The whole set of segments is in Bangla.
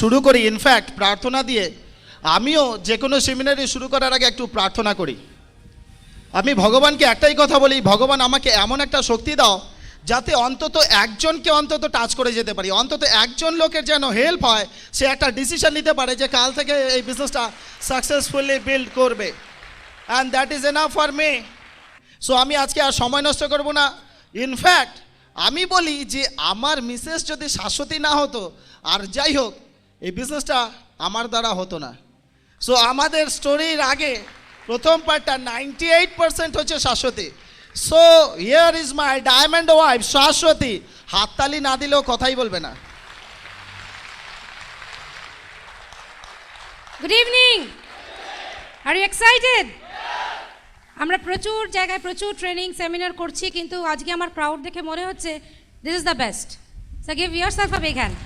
শুরু করি ইনফ্যাক্ট প্রার্থনা দিয়ে। আমিও যে কোনো সেমিনারি শুরু করার আগে একটু প্রার্থনা করি। আমি ভগবানকে একটাই কথা বলি, ভগবান আমাকে এমন একটা শক্তি দাও যাতে অন্তত একজনকে অন্তত টাচ করে যেতে পারি, অন্তত একজন লোকের যেন হেল্প হয়, সে একটা ডিসিশন নিতে পারে যে কাল থেকে এই বিজনেসটা সাকসেসফুলি বিল্ড করবে। And that is enough for me. So আমি আজকে আর সময় নষ্ট করব না। ইনফ্যাক্ট আমি বলি যে আমার মিসেস যদি শাশ্বতী না হতো, আর যাই হোক, এই বিজনেসটা আমার দ্বারা হতো না। সো আমাদের স্টোরির আগে প্রথম পার্টটা 98% হচ্ছে Shashwati. So here is my diamond wife Shashwati. হাততালি না দিলেও কথাই বলবে না। Good evening, are you excited? আমরা প্রচুর জায়গায় প্রচুর ট্রেনিং সেমিনার করছি, কিন্তু আজকে আমার ক্রাউড দেখে মনে হচ্ছে this is the best. So give yourself a big hand.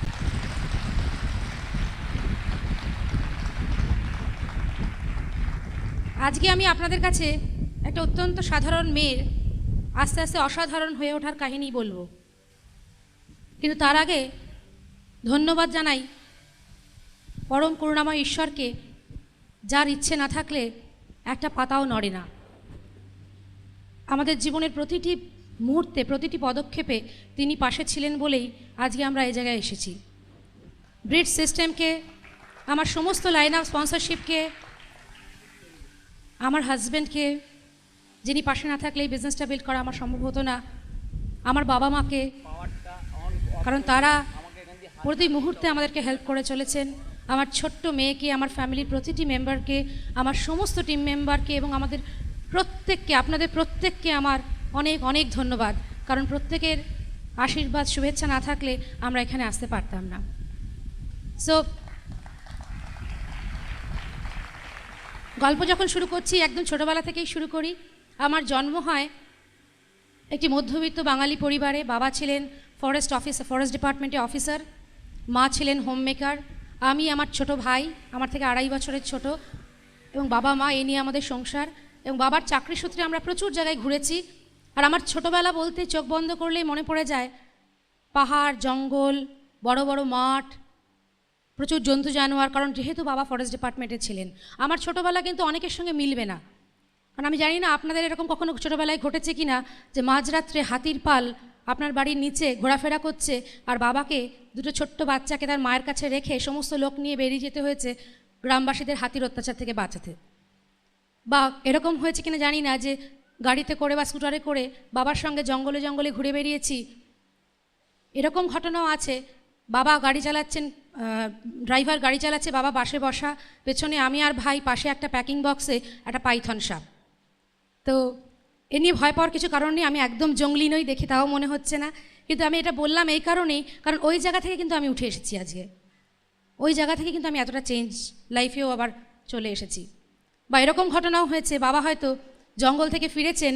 আজকে আমি আপনাদের কাছে একটা অত্যন্ত সাধারণ মেয়ের আস্তে আস্তে অসাধারণ হয়ে ওঠার কাহিনী বলবো, কিন্তু তার আগে ধন্যবাদ জানাই পরম করুণাময় ঈশ্বরকে, যার ইচ্ছে না থাকলে একটা পাতাও নড়ে না। আমাদের জীবনের প্রতিটি মুহূর্তে প্রতিটি পদক্ষেপে তিনি পাশে ছিলেন বলেই আজকে আমরা এই জায়গায় এসেছি। ব্রিজ সিস্টেমকে, আমার সমস্ত লাইন অফ স্পন্সরশিপকে, আমার হাজব্যান্ডকে, যিনি পাশে না থাকলে এই বিজনেসটা বিল্ড করা আমার সম্ভব হতো না, আমার বাবা মাকে, কারণ তারা প্রতি মুহূর্তে আমাদেরকে হেল্প করে চলেছেন, আমার ছোট্ট মেয়েকে, আমার ফ্যামিলির প্রতিটি মেম্বারকে, আমার সমস্ত টিম মেম্বারকে এবং আমাদের প্রত্যেককে, আপনাদের প্রত্যেককে আমার অনেক অনেক ধন্যবাদ। কারণ প্রত্যেকের আশীর্বাদ শুভেচ্ছা না থাকলে আমরা এখানে আসতে পারতাম না। সো গল্প যখন শুরু করছি একদম ছোটোবেলা থেকেই শুরু করি। আমার জন্ম হয় একটি মধ্যবিত্ত বাঙালি পরিবারে। বাবা ছিলেন ফরেস্ট ডিপার্টমেন্টে অফিসার, মা ছিলেন হোম মেকার, আমি, আমার ছোট ভাই, আমার থেকে 2.5 বছরের ছোট, এবং বাবা মা, এই নিয়ে আমাদের সংসার। এবং বাবার চাকরি সূত্রে আমরা প্রচুর জায়গায় ঘুরেছি। আর আমার ছোটোবেলা বলতে চোখ বন্ধ করলেই মনে পড়ে যায় পাহাড়, জঙ্গল, বড় বড় মাঠ, প্রচুর জন্তু জানোয়ার, কারণ যেহেতু বাবা ফরেস্ট ডিপার্টমেন্টে ছিলেন। আমার ছোটোবেলা কিন্তু অনেকের সঙ্গে মিলবে না, কারণ আমি জানি না আপনাদের এরকম কখনো ছোটোবেলায় ঘটেছে কি না, যে মাঝরাত্রে হাতির পাল আপনার বাড়ির নিচে ঘোরাফেরা করছে, আর বাবাকে, দুটো ছোট্ট বাচ্চাকে তার মায়ের কাছে রেখে সমস্ত লোক নিয়ে বেরিয়ে যেতে হয়েছে গ্রামবাসীদের হাতির অত্যাচার থেকে বাঁচাতে। বা এরকম হয়েছে কিনা জানি না, যে গাড়িতে করে বা স্কুটারে করে বাবার সঙ্গে জঙ্গলে জঙ্গলে ঘুরে বেরিয়েছি। এরকম ঘটনাও আছে, বাবা গাড়ি চালাচ্ছেন, ড্রাইভার গাড়ি চালাচ্ছে, বাবা পাশে বসা, পেছনে আমি আর ভাই, পাশে একটা প্যাকিং বক্সে একটা পাইথন সাপ। তো এ নিয়ে ভয় পাওয়ার কিছু কারণ নেই, আমি একদম জঙ্গলি নই, দেখে তাও মনে হচ্ছে না। কিন্তু আমি এটা বললাম এই কারণেই, কারণ ওই জায়গা থেকে কিন্তু আমি উঠে এসেছি আজকে। ওই জায়গা থেকে কিন্তু আমি এতটা চেঞ্জ লাইফেও আবার চলে এসেছি। বা এরকম ঘটনাও হয়েছে, বাবা হয়তো জঙ্গল থেকে ফিরেছেন,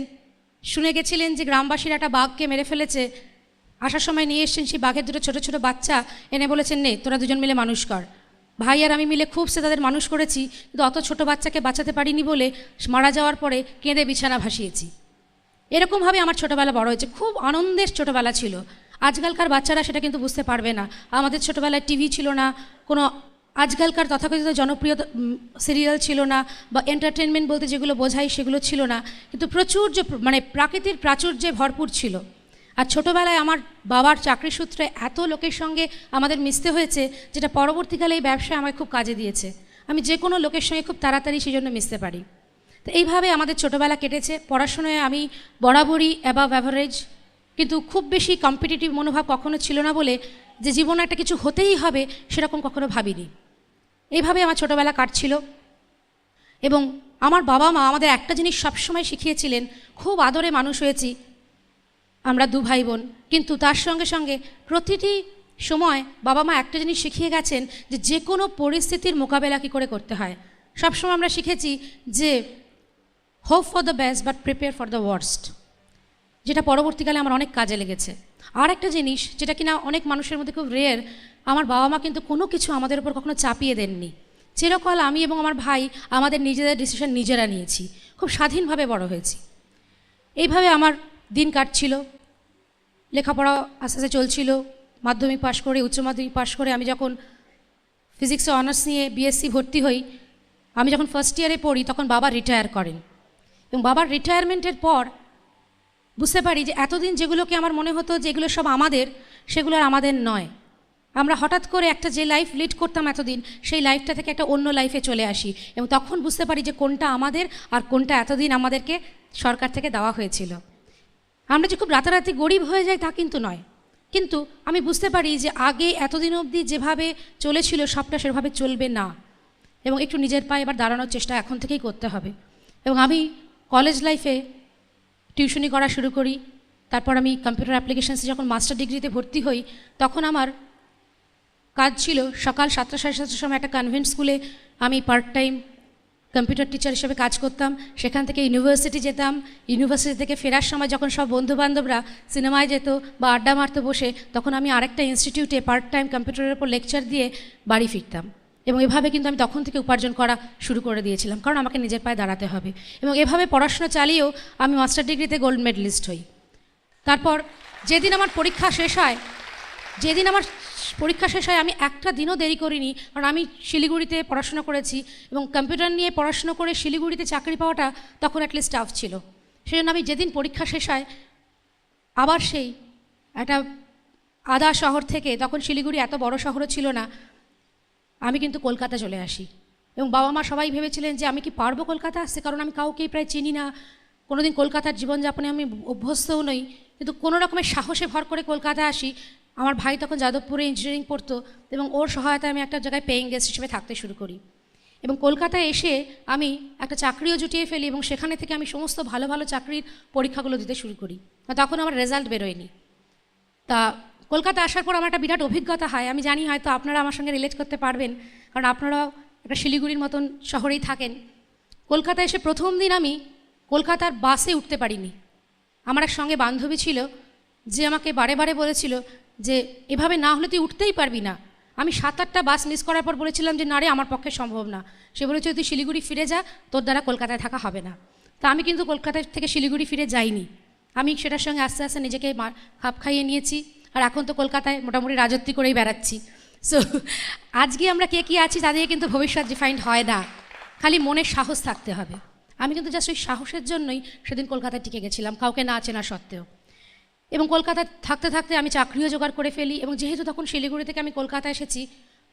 শুনে গেছিলেন যে গ্রামবাসীরা একটা বাঘকে মেরে ফেলেছে, আসার সময় নিয়ে এসছেন সেই বাঘের দুটো ছোটো ছোটো বাচ্চা, এনে বলেছেন নে তোরা দুজন মিলে মানুষ কর। ভাই আর আমি মিলে খুব সে তাদের মানুষ করেছি, কিন্তু অত ছোটো বাচ্চাকে বাঁচাতে পারিনি বলে মারা যাওয়ার পরে কেঁদে বিছানা ভাসিয়েছি। এরকমভাবে আমার ছোটোবেলা বড় হয়েছে, খুব আনন্দের ছোটোবেলা ছিল। আজকালকার বাচ্চারা সেটা কিন্তু বুঝতে পারবে না। আমাদের ছোটোবেলায় টিভি ছিল না, কোনো আজকালকার তথাকথিত জনপ্রিয় সিরিয়াল ছিল না, বা এন্টারটেনমেন্ট বলতে যেগুলো বোঝাই সেগুলো ছিল না, কিন্তু প্রাচুর্য, মানে প্রাকৃতিক প্রাচুর্যে ভরপুর ছিল। আর ছোটোবেলায় আমার বাবার চাকরি সূত্রে এত লোকের সঙ্গে আমাদের মিশতে হয়েছে, যেটা পরবর্তীকালে এই ব্যবসায় আমায় খুব কাজে দিয়েছে। আমি যে কোনো লোকের সঙ্গে খুব তাড়াতাড়ি সেই জন্য মিশতে পারি। তো এইভাবে আমাদের ছোটোবেলা কেটেছে। পড়াশোনায় আমি বরাবরই অ্যাবাভ অ্যাভারেজ, কিন্তু খুব বেশি কম্পিটিটিভ মনোভাব কখনো ছিল না বলে যে জীবনে একটা কিছু হতেই হবে সেরকম কখনো ভাবিনি। এইভাবে আমার ছোটোবেলা কাটছিল। এবং আমার বাবা মা আমাদের একটা জিনিস সবসময় শিখিয়েছিলেন, খুব আদরে মানুষ হয়েছি আমরা 2 ভাই বোন, কিন্তু তার সঙ্গে সঙ্গে প্রতিটি সময় বাবা মা একটা জিনিস শিখিয়ে গেছেন, যে যে কোনো পরিস্থিতির মোকাবেলা কী করে করতে হয়। সবসময় আমরা শিখেছি যে hope for the best but prepare for the worst, যেটা পরবর্তীকালে আমার অনেক কাজে লেগেছে। আর একটা জিনিস যেটা কিনা অনেক মানুষের মধ্যে খুব রেয়ার, আমার বাবা মা কিন্তু কোনো কিছু আমাদের উপর কখনো চাপিয়ে দেননি। চিরকাল আমি এবং আমার ভাই আমাদের নিজেদের ডিসিশন নিজেরা নিয়েছি, খুব স্বাধীনভাবে বড় হয়েছি। এইভাবে আমার দিন কাটছিল, লেখাপড়া আস্তে আস্তে চলছিল। মাধ্যমিক পাশ করে, উচ্চ মাধ্যমিক পাশ করে আমি যখন ফিজিক্সে অনার্স নিয়ে বিএসসি ভর্তি হই। আমি যখন ফার্স্ট ইয়ারে পড়ি তখন বাবা রিটায়ার করেন, এবং বাবার রিটায়ারমেন্টের পর বুঝতে পারি যে এতদিন যেগুলোকে আমার মনে হতো যে এগুলো সব আমাদের, সেগুলো আর আমাদের নয়। আমরা হঠাৎ করে একটা যে লাইফ লিড করতাম এতদিন, সেই লাইফটা থেকে একটা অন্য লাইফে চলে আসি, এবং তখন বুঝতে পারি যে কোনটা আমাদের আর কোনটা এতদিন আমাদেরকে সরকার থেকে দেওয়া হয়েছিল। আমরা যে খুব রাতারাতি গরিব হয়ে যাই তা কিন্তু নয়, কিন্তু আমি বুঝতে পারি যে আগে এতদিন অবধি যেভাবে চলেছিল সবটা সেভাবে চলবে না, এবং একটু নিজের পায়ে এবার দাঁড়ানোর চেষ্টা এখন থেকেই করতে হবে। এবং আমি কলেজ লাইফে টিউশনি করা শুরু করি। তারপর আমি কম্পিউটার অ্যাপ্লিকেশনসে যখন মাস্টার ডিগ্রিতে ভর্তি হই, তখন আমার কাজ ছিল সকাল 7টা সাড়ে 7টার সময় একটা কনভেন্ট স্কুলে আমি পার্ট টাইম কম্পিউটার টিচার হিসেবে কাজ করতাম। সেখান থেকে ইউনিভার্সিটি যেতাম। ইউনিভার্সিটি থেকে ফেরার সময় যখন সব বন্ধুবান্ধবরা সিনেমায় যেত বা আড্ডা মারতে বসে, তখন আমি আরেকটা ইনস্টিটিউটে পার্ট টাইম কম্পিউটারের উপর লেকচার দিয়ে বাড়ি ফিরতাম। এবং এভাবে কিন্তু আমি তখন থেকে উপার্জন করা শুরু করে দিয়েছিলাম, কারণ আমাকে নিজের পায়ে দাঁড়াতে হবে। এবং এভাবে পড়াশোনা চালিয়েও আমি মাস্টার ডিগ্রিতে গোল্ড মেডেলিস্ট হই। তারপর যেদিন আমার পরীক্ষা শেষ হয় আমি একটা দিনও দেরি করিনি, কারণ আমি শিলিগুড়িতে পড়াশোনা করেছি, এবং কম্পিউটার নিয়ে পড়াশোনা করে শিলিগুড়িতে চাকরি পাওয়াটা তখন অ্যাটলিস্ট টাফ ছিল। সেই জন্য আমি যেদিন পরীক্ষা শেষ হয় আবার সেই একটা আধা শহর থেকে, তখন শিলিগুড়ি এত বড় শহরও ছিল না, আমি কিন্তু কলকাতা চলে আসি। এবং বাবা মা সবাই ভেবেছিলেন যে আমি কি পারবো কলকাতা আসতে, কারণ আমি কাউকেই প্রায় চিনি না, কোনোদিন কলকাতার জীবনযাপনে আমি অভ্যস্তও নই। কিন্তু কোনো রকমের সাহসে ভর করে কলকাতা আসি। আমার ভাই তখন যাদবপুরে ইঞ্জিনিয়ারিং পড়তো, এবং ওর সহায়তায় আমি একটা জায়গায় পেইং গেস্ট হিসেবে থাকতে শুরু করি। এবং কলকাতায় এসে আমি একটা চাকরিও জুটিয়ে ফেলি, এবং সেখানে থেকে আমি সমস্ত ভালো ভালো চাকরির পরীক্ষাগুলো দিতে শুরু করি। তখন আমার রেজাল্ট বেরোয়নি। তা কলকাতা আসার পর আমার একটা বিরাট অভিজ্ঞতা হয়। আমি জানি হয়তো আপনারা আমার সঙ্গে রিলেট করতে পারবেন, কারণ আপনারাও একটা শিলিগুড়ির মতন শহরেই থাকেন। কলকাতায় এসে প্রথম দিন আমি কলকাতার বাসে উঠতে পারিনি। আমার এক সঙ্গে বান্ধবী ছিল যে আমাকে বারে বারে বলেছিল যে এভাবে না হলে তুই উঠতেই পারবি না। আমি 7-8টা বাস মিস করার পর বলেছিলাম যে না রে, আমার পক্ষে সম্ভব না। সে বলেছে তুই শিলিগুড়ি ফিরে যা, তোর দ্বারা কলকাতায় থাকা হবে না। তা আমি কিন্তু কলকাতা থেকে শিলিগুড়ি ফিরে যাইনি। আমি সেটার সঙ্গে আস্তে আস্তে নিজেকে খাপ খাইয়ে নিয়েছি, আর এখন তো কলকাতায় মোটামুটি রাজত্ব করেই বেড়াচ্ছি। সো আজকে আমরা কে কী আছি তাদের কিন্তু ভবিষ্যৎ ডিফাইন্ড হয় না, খালি মনের সাহস থাকতে হবে। আমি কিন্তু জাস্ট ওই সাহসের জন্যই সেদিন কলকাতায় টিকে গেছিলাম, কাউকে না চেনা সত্ত্বেও। এবং কলকাতায় থাকতে থাকতে আমি চাকরিও জোগাড় করে ফেলি। এবং যেহেতু তখন শিলিগুড়ি থেকে আমি কলকাতা এসেছি,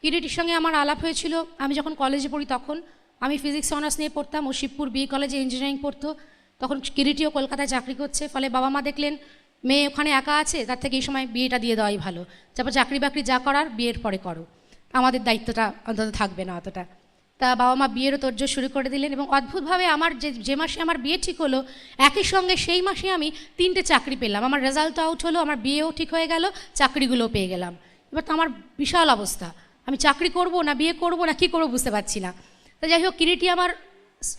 কিরিটির সঙ্গে আমার আলাপ হয়েছিল। আমি যখন কলেজে পড়ি তখন আমি ফিজিক্স অনার্স নিয়ে পড়তাম, ও শিবপুর বি কলেজে ইঞ্জিনিয়ারিং পড়তো। তখন কিরিটিও কলকাতায় চাকরি করছে। ফলে বাবা মা দেখলেন মেয়ে ওখানে একা আছে, তার থেকে এই সময় বিয়েটা দিয়ে দেওয়াই ভালো। তারপর চাকরি বাকরি যা করার বিয়ের পরে করো, আমাদের দায়িত্বটা অন্তত থাকবে না অতটা। তা বাবা মা বিয়েরও তোড়জোড় শুরু করে দিলেন। এবং অদ্ভুতভাবে আমার যে মাসে আমার বিয়ে ঠিক হলো, একই সঙ্গে সেই মাসে আমি 3টে চাকরি পেলাম। আমার রেজাল্ট আউট হলো, আমার বিয়েও ঠিক হয়ে গেল, চাকরিগুলোও পেয়ে গেলাম। এবার তো আমার বিশাল অবস্থা, আমি চাকরি করব না বিয়ে করব না কী করবো বুঝতে পারছি না। তা যাই হোক, কিরিটি আমার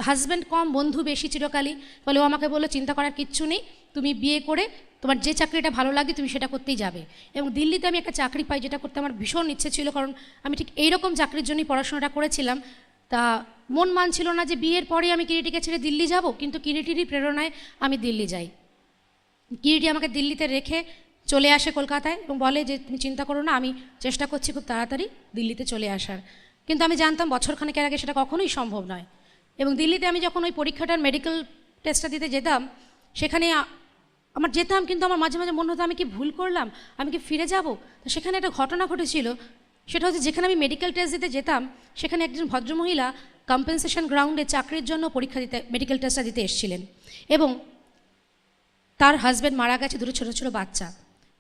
হাজব্যান্ড কম, বন্ধু বেশি চিরকালই। ফলে ও আমাকে বললো চিন্তা করার কিচ্ছু নেই, তুমি বিয়ে করে তোমার যে চাকরিটা ভালো লাগে তুমি সেটা করতেই যাবে। এবং দিল্লিতে আমি একটা চাকরি পাই, যেটা করতে আমার ভীষণ ইচ্ছে ছিল, কারণ আমি ঠিক এইরকম চাকরির জন্যই পড়াশোনাটা করেছিলাম। তা মন মানছিল না যে বিয়ের পরে আমি কিরিটিকে ছেড়ে দিল্লি যাব, কিন্তু কিরিটিরই প্রেরণায় আমি দিল্লি যাই। কিরিটি আমাকে দিল্লিতে রেখে চলে আসে কলকাতায়, এবং বলে যে তুমি চিন্তা করো না, আমি চেষ্টা করছি খুব তাড়াতাড়ি দিল্লিতে চলে আসার। কিন্তু আমি জানতাম বছরখানেকের আগে সেটা কখনোই সম্ভব নয়। এবং দিল্লিতে আমি যখন ওই পরীক্ষাটার মেডিকেল টেস্টটা দিতে যেতাম, সেখানে আমার যেতাম, কিন্তু আমার মাঝে মাঝে মনে হতো আমি কি ভুল করলাম, আমি কি ফিরে যাব। তো সেখানে একটা ঘটনা ঘটেছিল, সেটা হচ্ছে যেখানে আমি মেডিকেল টেস্ট দিতে যেতাম, সেখানে একজন ভদ্রমহিলা কম্পেনসেশন গ্রাউন্ডে চাকরির জন্য পরীক্ষা দিতে মেডিকেল টেস্টটা দিতে এসেছিলেন, এবং তার হাজব্যান্ড মারা গেছে, 2 ছোটো ছোটো বাচ্চা।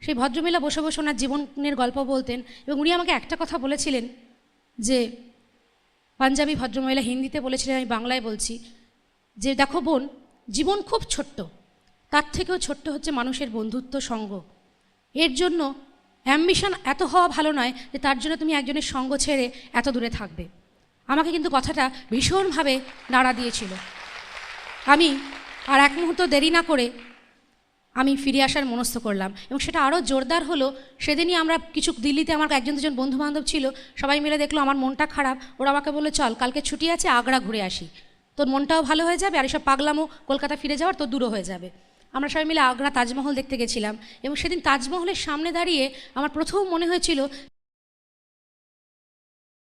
সেই ভদ্রমহিলা বসে বসে ওনার জীবনের গল্প বলতেন, এবং উনি আমাকে একটা কথা বলেছিলেন যে, পাঞ্জাবি ভদ্রমহিলা হিন্দিতে বলেছিলেন, আমি বাংলায় বলছি, যে দেখো বোন, জীবন খুব ছোট্ট, তার থেকেও ছোট্ট হচ্ছে মানুষের বন্ধুত্ব সঙ্গ। এর জন্য অ্যাম্বিশন এত হওয়া ভালো নয় যে তার জন্য তুমি একজনের সঙ্গ ছেড়ে এত দূরে থাকবে। আমাকে কিন্তু কথাটা ভীষণভাবে নাড়া দিয়েছিল। আমি আর এক মুহূর্ত দেরি না করে আমি ফিরে আসার মনস্থ করলাম, এবং সেটা আরও জোরদার হলো সেদিনই আমরা কিছু দিল্লিতে আমার 1-2জন বন্ধুবান্ধব ছিল, সবাই মিলে দেখলো আমার মনটা খারাপ। ওরা আমাকে বললো চল কালকে ছুটি আছে, আগ্রা ঘুরে আসি, তোর মনটাও ভালো হয়ে যাবে, আর এসব পাগলামো কলকাতা ফিরে যাওয়ার তোর দূরও হয়ে যাবে। আমরা সবাই মিলে আগ্রা তাজমহল দেখতে গেছিলাম, এবং সেদিন তাজমহলের সামনে দাঁড়িয়ে আমার প্রথম মনে হয়েছিল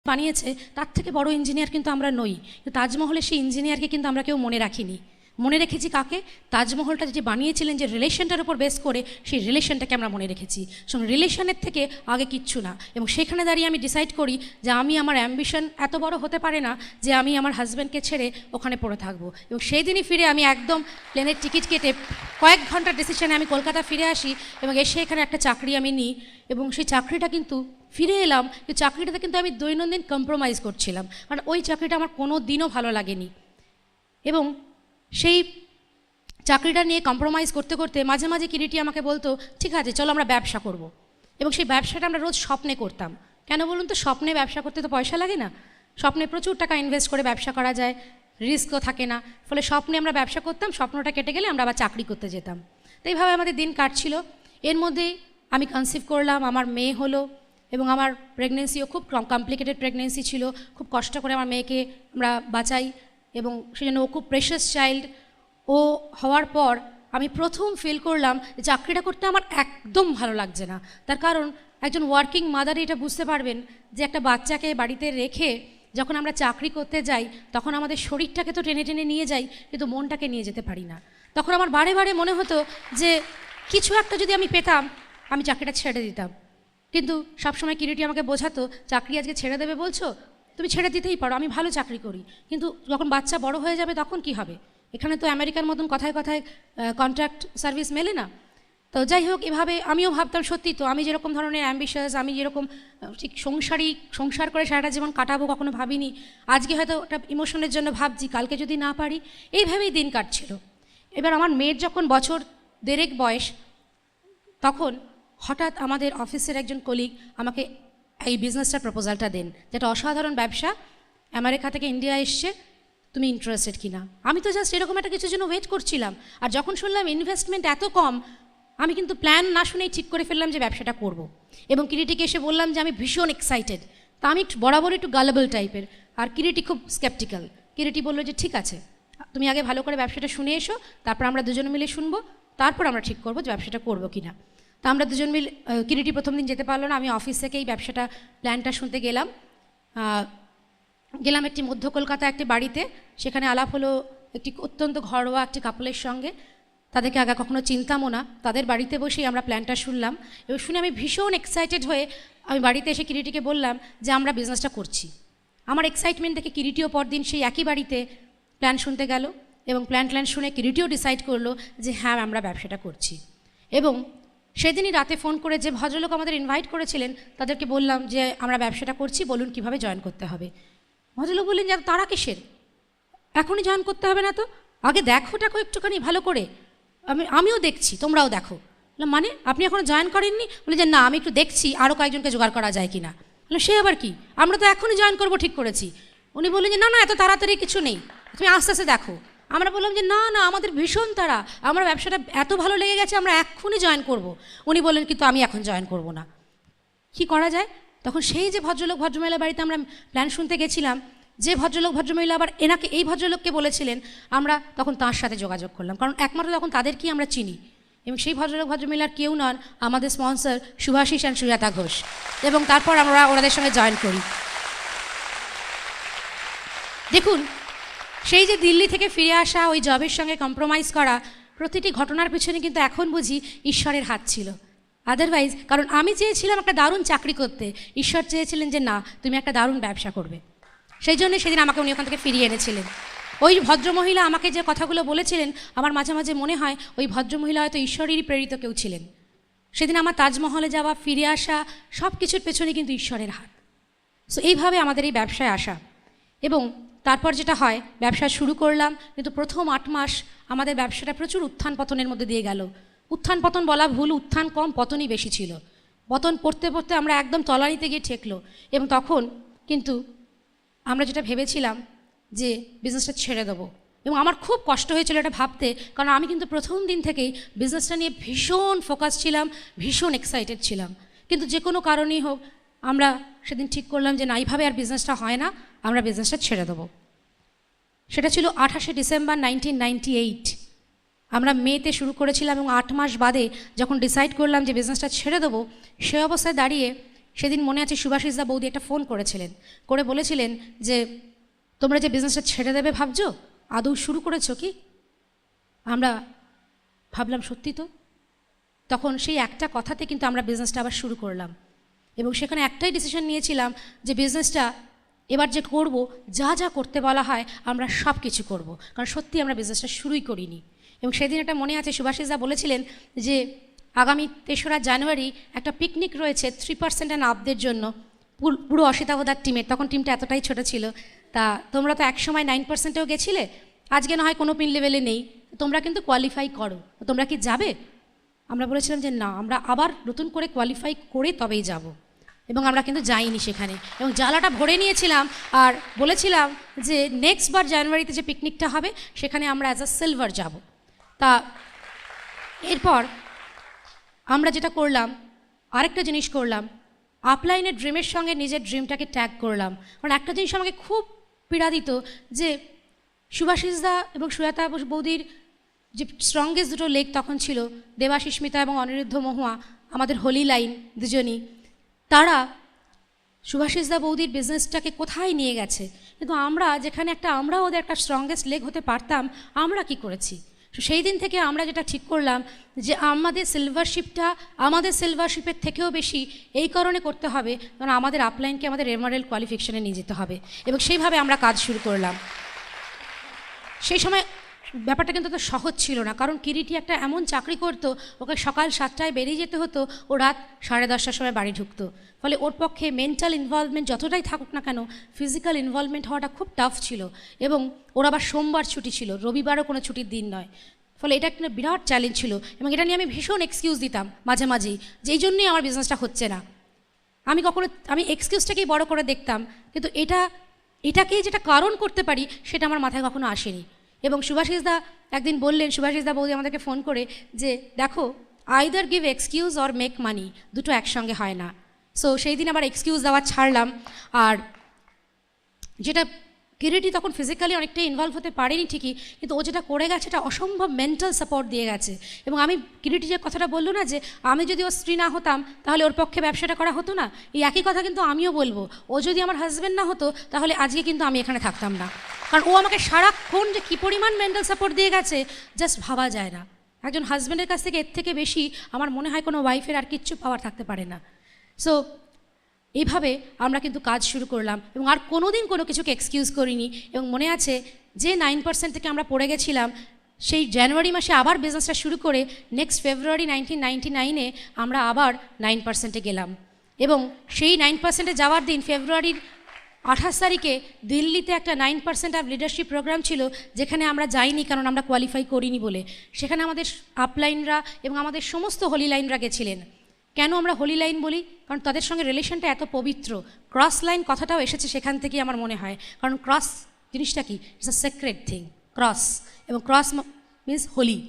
বানিয়েছে তার থেকে বড় ইঞ্জিনিয়ার কিন্তু আমরা নই, কিন্তু তাজমহলের সেই ইঞ্জিনিয়ারকে কিন্তু আমরা কেউ মনে রাখিনি। মনে রেখেছি কাকে? তাজমহলটা যে বানিয়েছিলেন যে রিলেশনটার উপর বেস করে, সেই রিলেশনটাকে আমরা মনে রেখেছি। সঙ্গে রিলেশনের থেকে আগে কিচ্ছু না। এবং সেখানে দাঁড়িয়ে আমি ডিসাইড করি যে আমি, আমার অ্যাম্বিশন এত বড় হতে পারে না যে আমি আমার হাজব্যান্ডকে ছেড়ে ওখানে পড়ে থাকবো। এবং সেই দিনই ফিরে আমি একদম প্লেনের টিকিট কেটে কয়েক ঘন্টার ডিসিশনে আমি কলকাতা ফিরে আসি এবং এসে এখানে একটা চাকরি আমি নিই। এবং সেই চাকরিটা কিন্তু ফিরে এলাম, কিন্তু চাকরিটাতে কিন্তু আমি দৈনন্দিন কম্প্রোমাইজ করছিলাম, কারণ ওই চাকরিটা আমার কোনো দিনও ভালো লাগেনি। এবং সেই চাকরিটা নিয়ে কম্প্রোমাইজ করতে করতে মাঝে মাঝে কিরিটি আমাকে বলতো, ঠিক আছে চলো আমরা ব্যবসা করব। এবং সেই ব্যবসাটা আমরা রোজ স্বপ্নে করতাম। কেন বলুন তো? স্বপ্নে ব্যবসা করতে তো পয়সা লাগে না, স্বপ্নে প্রচুর টাকা ইনভেস্ট করে ব্যবসা করা যায়, রিস্কও থাকে না। ফলে স্বপ্নে আমরা ব্যবসা করতাম, স্বপ্নটা কেটে গেলে আমরা আবার চাকরি করতে যেতাম। তো এইভাবে আমাদের দিন কাটছিল। এর মধ্যেই আমি কনসিভ করলাম, আমার মেয়ে হলো। এবং আমার প্রেগনেন্সিও খুব কমপ্লিকেটেড প্রেগনেন্সি ছিল, খুব কষ্ট করে আমার মেয়েকে আমরা বাঁচাই। এবং সেই জন্য ও খুব প্রেশাস চাইল্ড। ও হওয়ার পর আমি প্রথম ফিল করলাম যে চাকরিটা করতে আমার একদম ভালো লাগছে না। তার কারণ একজন ওয়ার্কিং মাদার এটা বুঝতে পারবেন যে একটা বাচ্চাকে বাড়িতে রেখে যখন আমরা চাকরি করতে যাই তখন আমাদের শরীরটাকে তো টেনে টেনে নিয়ে যাই, কিন্তু মনটাকে নিয়ে যেতে পারি না। তখন আমার বারে বারে মনে হতো যে কিছু একটা যদি আমি পেতাম আমি চাকরিটা ছেড়ে দিতাম। কিন্তু সবসময় কিরিটি আমাকে বোঝাতো, চাকরি আজকে ছেড়ে দেবে বলছো, তুমি ছেড়ে দিতেই পারো, আমি ভালো চাকরি করি, কিন্তু যখন বাচ্চা বড় হয়ে যাবে তখন কি হবে? এখানে তো আমেরিকার মতন কথায় কথায় কন্ট্রাক্ট সার্ভিস মেলে না। তো যাই হোক, এভাবে আমিও ভাবতাম সত্যি তো আমি যেরকম ধরনের অ্যাম্বিশাস, আমি যেরকম ঠিক সংসার করে সারাটা জীবন কাটাবো কখনো ভাবিনি। আজকে হয়তো একটা ইমোশনের জন্য ভাবছি, কালকে যদি না পারি। এইভাবেই দিন কাটছিল। এবার আমার মেয়ের যখন বছর দেড়েক বয়স, তখন হঠাৎ আমাদের অফিসের একজন কলিগ আমাকে এই বিজনেসটার প্রপোজালটা দেন, যেটা অসাধারণ ব্যবসা, আমেরিকা থেকে ইন্ডিয়া এসছে, তুমি ইন্টারেস্টেড কিনা। আমি তো জাস্ট এরকম একটা কিছুর জন্য ওয়েট করছিলাম। আর যখন শুনলাম ইনভেস্টমেন্ট এত কম, আমি কিন্তু প্ল্যান না শুনেই ঠিক করে ফেললাম যে ব্যবসাটা করব। এবং কিরিটিকে এসে বললাম যে আমি ভীষণ এক্সাইটেড। তা আমি বরাবর একটু গালেবল টাইপের, আর কিরিটি খুব স্কেপটিক্যাল। কিরিটি বললো যে ঠিক আছে, তুমি আগে ভালো করে ব্যবসাটা শুনে এসো, তারপর আমরা দুজনে মিলে শুনবো, তারপর আমরা ঠিক করবো যে ব্যবসাটা করবো কিনা। তা আমরা দুজন মিলে, কিরিটি প্রথম দিন যেতে পারলো না, আমি অফিস থেকেই ব্যবসাটা প্ল্যানটা শুনতে গেলাম। একটি মধ্য কলকাতা একটি বাড়িতে। সেখানে আলাপ হলো একটি অত্যন্ত ঘরোয়া একটি কাপলের সঙ্গে। তাদেরকে আগে কখনো চিনতামও না। তাদের বাড়িতে বসেই আমরা প্ল্যানটা শুনলাম এবং শুনে আমি ভীষণ এক্সাইটেড হয়ে আমি বাড়িতে এসে কিরিটিকে বললাম যে আমরা বিজনেসটা করছি। আমার এক্সাইটমেন্ট দেখে কিরিটিও পরদিন সেই একই বাড়িতে প্ল্যান শুনতে গেল এবং প্ল্যান শুনে কিরিটিও ডিসাইড করলো যে হ্যাঁ আমরা ব্যবসাটা করছি। এবং সেদিনই রাতে ফোন করে যে ভদ্রলোক আমাদের ইনভাইট করেছিলেন তাদেরকে বললাম যে আমরা ব্যবসাটা করছি, বলুন কিভাবে জয়েন করতে হবে। ভদ্রলোক বললেন যে তারা কিসের, এখনই জয়েন করতে হবে না তো, আগে দেখো একটুখানি ভালো করে, আমিও দেখছি তোমরাও দেখো। মানে আপনি এখনও জয়েন করেননি? বলে যে না, আমি একটু দেখছি আরও কয়েকজনকে জোগাড় করা যায় কিনা। সে আবার কি, আমরা তো এখনই জয়েন করবো ঠিক করেছি। উনি বললেন যে না না, এত তাড়াতাড়ি কিছু নেই, তুমি আস্তে আস্তে দেখো। আমরা বললাম যে না না, আমাদের ভীষণ তাড়া, আমার ব্যবসাটা এত ভালো লেগে গেছে, আমরা এক্ষুনি জয়েন করব। উনি বললেন কিন্তু আমি এখন জয়েন করব না। কি করা যায়? তখন সেই যে ভদ্রমহিলা বাড়িতে আমরা প্ল্যান শুনতে গেছিলাম, যে ভদ্রমহিলা আবার এনাকে এই ভদ্রলোককে বলেছিলেন, আমরা তখন তার সাথে যোগাযোগ করলাম, কারণ একমাত্র তখন তাদেরকেই আমরা চিনি। এবং সেই ভদ্রমহিলার কেউ নন, আমাদের স্পন্সর শুভাশিস অ্যান্ড সুজাতা ঘোষ। এবং তারপর আমরা ওনাদের সঙ্গে জয়েন করি। দেখুন, সেই যে দিল্লি থেকে ফিরে আসা, ওই জবের সঙ্গে কম্প্রোমাইজ করা, প্রতিটি ঘটনার পিছনে কিন্তু এখন বুঝি ঈশ্বরের হাত ছিল। আদারওয়াইজ, কারণ আমি চেয়েছিলাম একটা দারুণ চাকরি করতে, ঈশ্বর চেয়েছিলেন যে না, তুমি একটা দারুণ ব্যবসা করবে। সেই জন্য সেদিন আমাকে উনি ওখান থেকে ফিরিয়ে এনেছিলেন। ওই ভদ্রমহিলা আমাকে যে কথাগুলো বলেছিলেন, আমার মাঝে মাঝে মনে হয় ওই ভদ্রমহিলা হয়তো ঈশ্বরেরই প্রেরিত কেউ ছিলেন। সেদিন আমার তাজমহলে যাওয়া, ফিরে আসা, সব কিছুর পেছনে কিন্তু ঈশ্বরের হাত। সো এইভাবে আমাদের এই ব্যবসায় আসা। এবং তারপর যেটা হয়, ব্যবসা শুরু করলাম, কিন্তু প্রথম 8 মাস আমাদের ব্যবসাটা প্রচুর উত্থান পতনের মধ্যে দিয়ে গেল। উত্থান পতন বলা ভুল, উত্থান কম, পতনই বেশি ছিল। পতন পড়তে পড়তে আমরা একদম তলানিতে গিয়ে ঠেকলো। এবং তখন কিন্তু আমরা যেটা ভেবেছিলাম যে বিজনেসটা ছেড়ে দেবো, এবং আমার খুব কষ্ট হয়েছিল এটা ভাবতে, কারণ আমি কিন্তু প্রথম দিন থেকেই বিজনেসটা নিয়ে ভীষণ ফোকাস ছিলাম, ভীষণ এক্সাইটেড ছিলাম। কিন্তু যে কোনো কারণেই হোক, আমরা সেদিন ঠিক করলাম যে না, এইভাবে আর বিজনেসটা হয় না, আমরা বিজনেসটা ছেড়ে দেবো। সেটা ছিল 28শে ডিসেম্বর 1998। আমরা মেতে শুরু করেছিলাম এবং 8 মাস বাদে যখন ডিসাইড করলাম যে বিজনেসটা ছেড়ে দেবো, সে অবস্থায় দাঁড়িয়ে সেদিন মনে আছে সুভাষিসদা বৌদি একটা ফোন করেছিলেন, করে বলেছিলেন যে তোমরা যে বিজনেসটা ছেড়ে দেবে ভাবছো, আদৌ শুরু করেছো কি? আমরা ভাবলাম সত্যি তো। তখন সেই একটা কথাতে কিন্তু আমরা বিজনেসটা আবার শুরু করলাম, এবং সেখানে একটাই ডিসিশন নিয়েছিলাম যে বিজনেসটা এবার যে করব, যা যা করতে বলা হয় আমরা সব কিছু করব, কারণ সত্যি আমরা বিজনেসটা শুরুই করিনি। এবং সেদিন একটা মনে আছে সুভাষিসদা বলেছিলেন যে আগামী 3রা জানুয়ারি একটা পিকনিক রয়েছে 3% অ্যান্ড আপদের জন্য, পুরো অসিতাবদার টিমের। তখন টিমটা এতটাই ছোট ছিল। তা তোমরা তো একসময় 9%এও গেছিলে, আজকে না হয় কোনো পিন লেভেলে নেই, তোমরা কিন্তু কোয়ালিফাই করো, তোমরা কি যাবে? আমরা বলেছিলাম যে না, আমরা আবার নতুন করে কোয়ালিফাই করে তবেই যাব। এবং আমরা কিন্তু যাইনি সেখানে, এবং জ্বালাটা ভরে নিয়েছিলাম আর বলেছিলাম যে নেক্সট বার জানুয়ারিতে যে পিকনিকটা হবে সেখানে আমরা অ্যাজ আ সিলভার যাব। তা এরপর আমরা যেটা করলাম, আরেকটা জিনিস করলাম, আপলাইনের ড্রিমের সঙ্গে নিজের ড্রিমটাকে ট্যাগ করলাম। কারণ একটা জিনিস আমাকে খুব পীড়া দিত যে সুভাষিসদা এবং সুজাতা বৌদির যে স্ট্রংগেস্ট দুটো লেগ তখন ছিল দেবাশিস্মিতা এবং অনিরুদ্ধ মহুয়া, আমাদের হোলি লাইন দুজনই, তারা সুভাষিসদা বৌদির বিজনেসটাকে কোথায় নিয়ে গেছে। কিন্তু আমরা যেখানে আমরা ওদের একটা স্ট্রংগেস্ট লেগ হতে পারতাম, আমরা কি করেছি? সেই দিন থেকে আমরা যেটা ঠিক করলাম যে আমাদের সিলভারশিপের থেকেও বেশি এই কারণে করতে হবে কারণ আমাদের আপলাইনকে আমাদের এমারেল্ড কোয়ালিফিকেশনে নিয়ে যেতে হবে, এবং সেইভাবে আমরা কাজ শুরু করলাম। সেই সময় ব্যাপারটা কিন্তু তো সহজ ছিল না, কারণ কিরিটি একটা এমন চাকরি করতো, ওকে সকাল 7টায় বেরিয়ে যেতে হতো, ও রাত 10:30টার সময় বাড়ি ঢুকতো। ফলে ওর পক্ষে মেন্টাল ইনভলভমেন্ট যতটাই থাকুক না কেন, ফিজিক্যাল ইনভলভমেন্ট হওয়াটা খুব টাফ ছিল। এবং ওর আবার সোমবার ছুটি ছিল, রবিবারও কোনো ছুটির দিন নয়। ফলে এটা একটা বিরাট চ্যালেঞ্জ ছিল, এবং এটা নিয়ে আমি ভীষণ এক্সকিউজ দিতাম মাঝে মাঝেই, যেই জন্যই আমার বিজনেসটা হচ্ছে না। আমি এক্সকিউজটাকেই বড় করে দেখতাম, কিন্তু এটাকেই যেটা কারণ করতে পারি সেটা আমার মাথায় কখনো আসেনি। এবং সুভাষিসদা একদিন বললেন, সুভাষিসদা বৌদি আমাদেরকে ফোন করে, যে দেখো, either give excuse or make money, দুটো একসঙ্গে হয় না। সো সেই দিন আবার এক্সকিউজ দেওয়া ছাড়লাম। আর যেটা কিরিটি তখন ফিজিক্যালি অনেকটাই ইনভলভ হতে পারেনি ঠিকই, কিন্তু ও যেটা করে গেছে এটা অসম্ভব মেন্টাল সাপোর্ট দিয়ে গেছে। এবং আমি কিরিটি যে কথাটা বললো না যে আমি যদি ওর স্ত্রী না হতাম তাহলে ওর পক্ষে ব্যবসাটা করা হতো না, এই একই কথা কিন্তু আমিও বলবো, ও যদি আমার হাজব্যান্ড না হতো তাহলে আজকে কিন্তু আমি এখানে থাকতাম না। কারণ ও আমাকে সারাক্ষণ যে কী পরিমাণ মেন্টাল সাপোর্ট দিয়ে গেছে জাস্ট ভাবা যায় না। একজন হাজব্যান্ডের কাছ থেকে এর থেকে বেশি আমার মনে হয় কোনো ওয়াইফের আর কিচ্ছু পাওয়ার থাকতে পারে না। সো এইভাবে আমরা কিন্তু কাজ শুরু করলাম, এবং আর কোনো দিন কোনো কিছুকে এক্সকিউজ করিনি। এবং মনে আছে যে 9% থেকে আমরা পড়ে গেছিলাম, সেই জানুয়ারি মাসে আবার বিজনেসটা শুরু করে নেক্সট ফেব্রুয়ারি 1999-এ আমরা আবার 9%-এ গেলাম। এবং সেই 9%-এ যাওয়ার দিন ফেব্রুয়ারির 28 তারিখে দিল্লিতে একটা 9% অফ লিডারশিপ প্রোগ্রাম ছিল, যেখানে আমরা যাইনি কারণ আমরা কোয়ালিফাই করিনি বলে। সেখানে আমাদের আপলাইনরা এবং আমাদের সমস্ত হোলি লাইনরা গেছিলেন। কেন আমরা হোলি লাইন বলি? কারণ তাদের সঙ্গে রিলেশনটা এত পবিত্র। ক্রস লাইন কথাটাও এসেছে সেখান থেকেই আমার মনে হয়, কারণ ক্রস জিনিসটা কি, it's a secret thing, cross, এবং ক্রস মিন্স হোলি।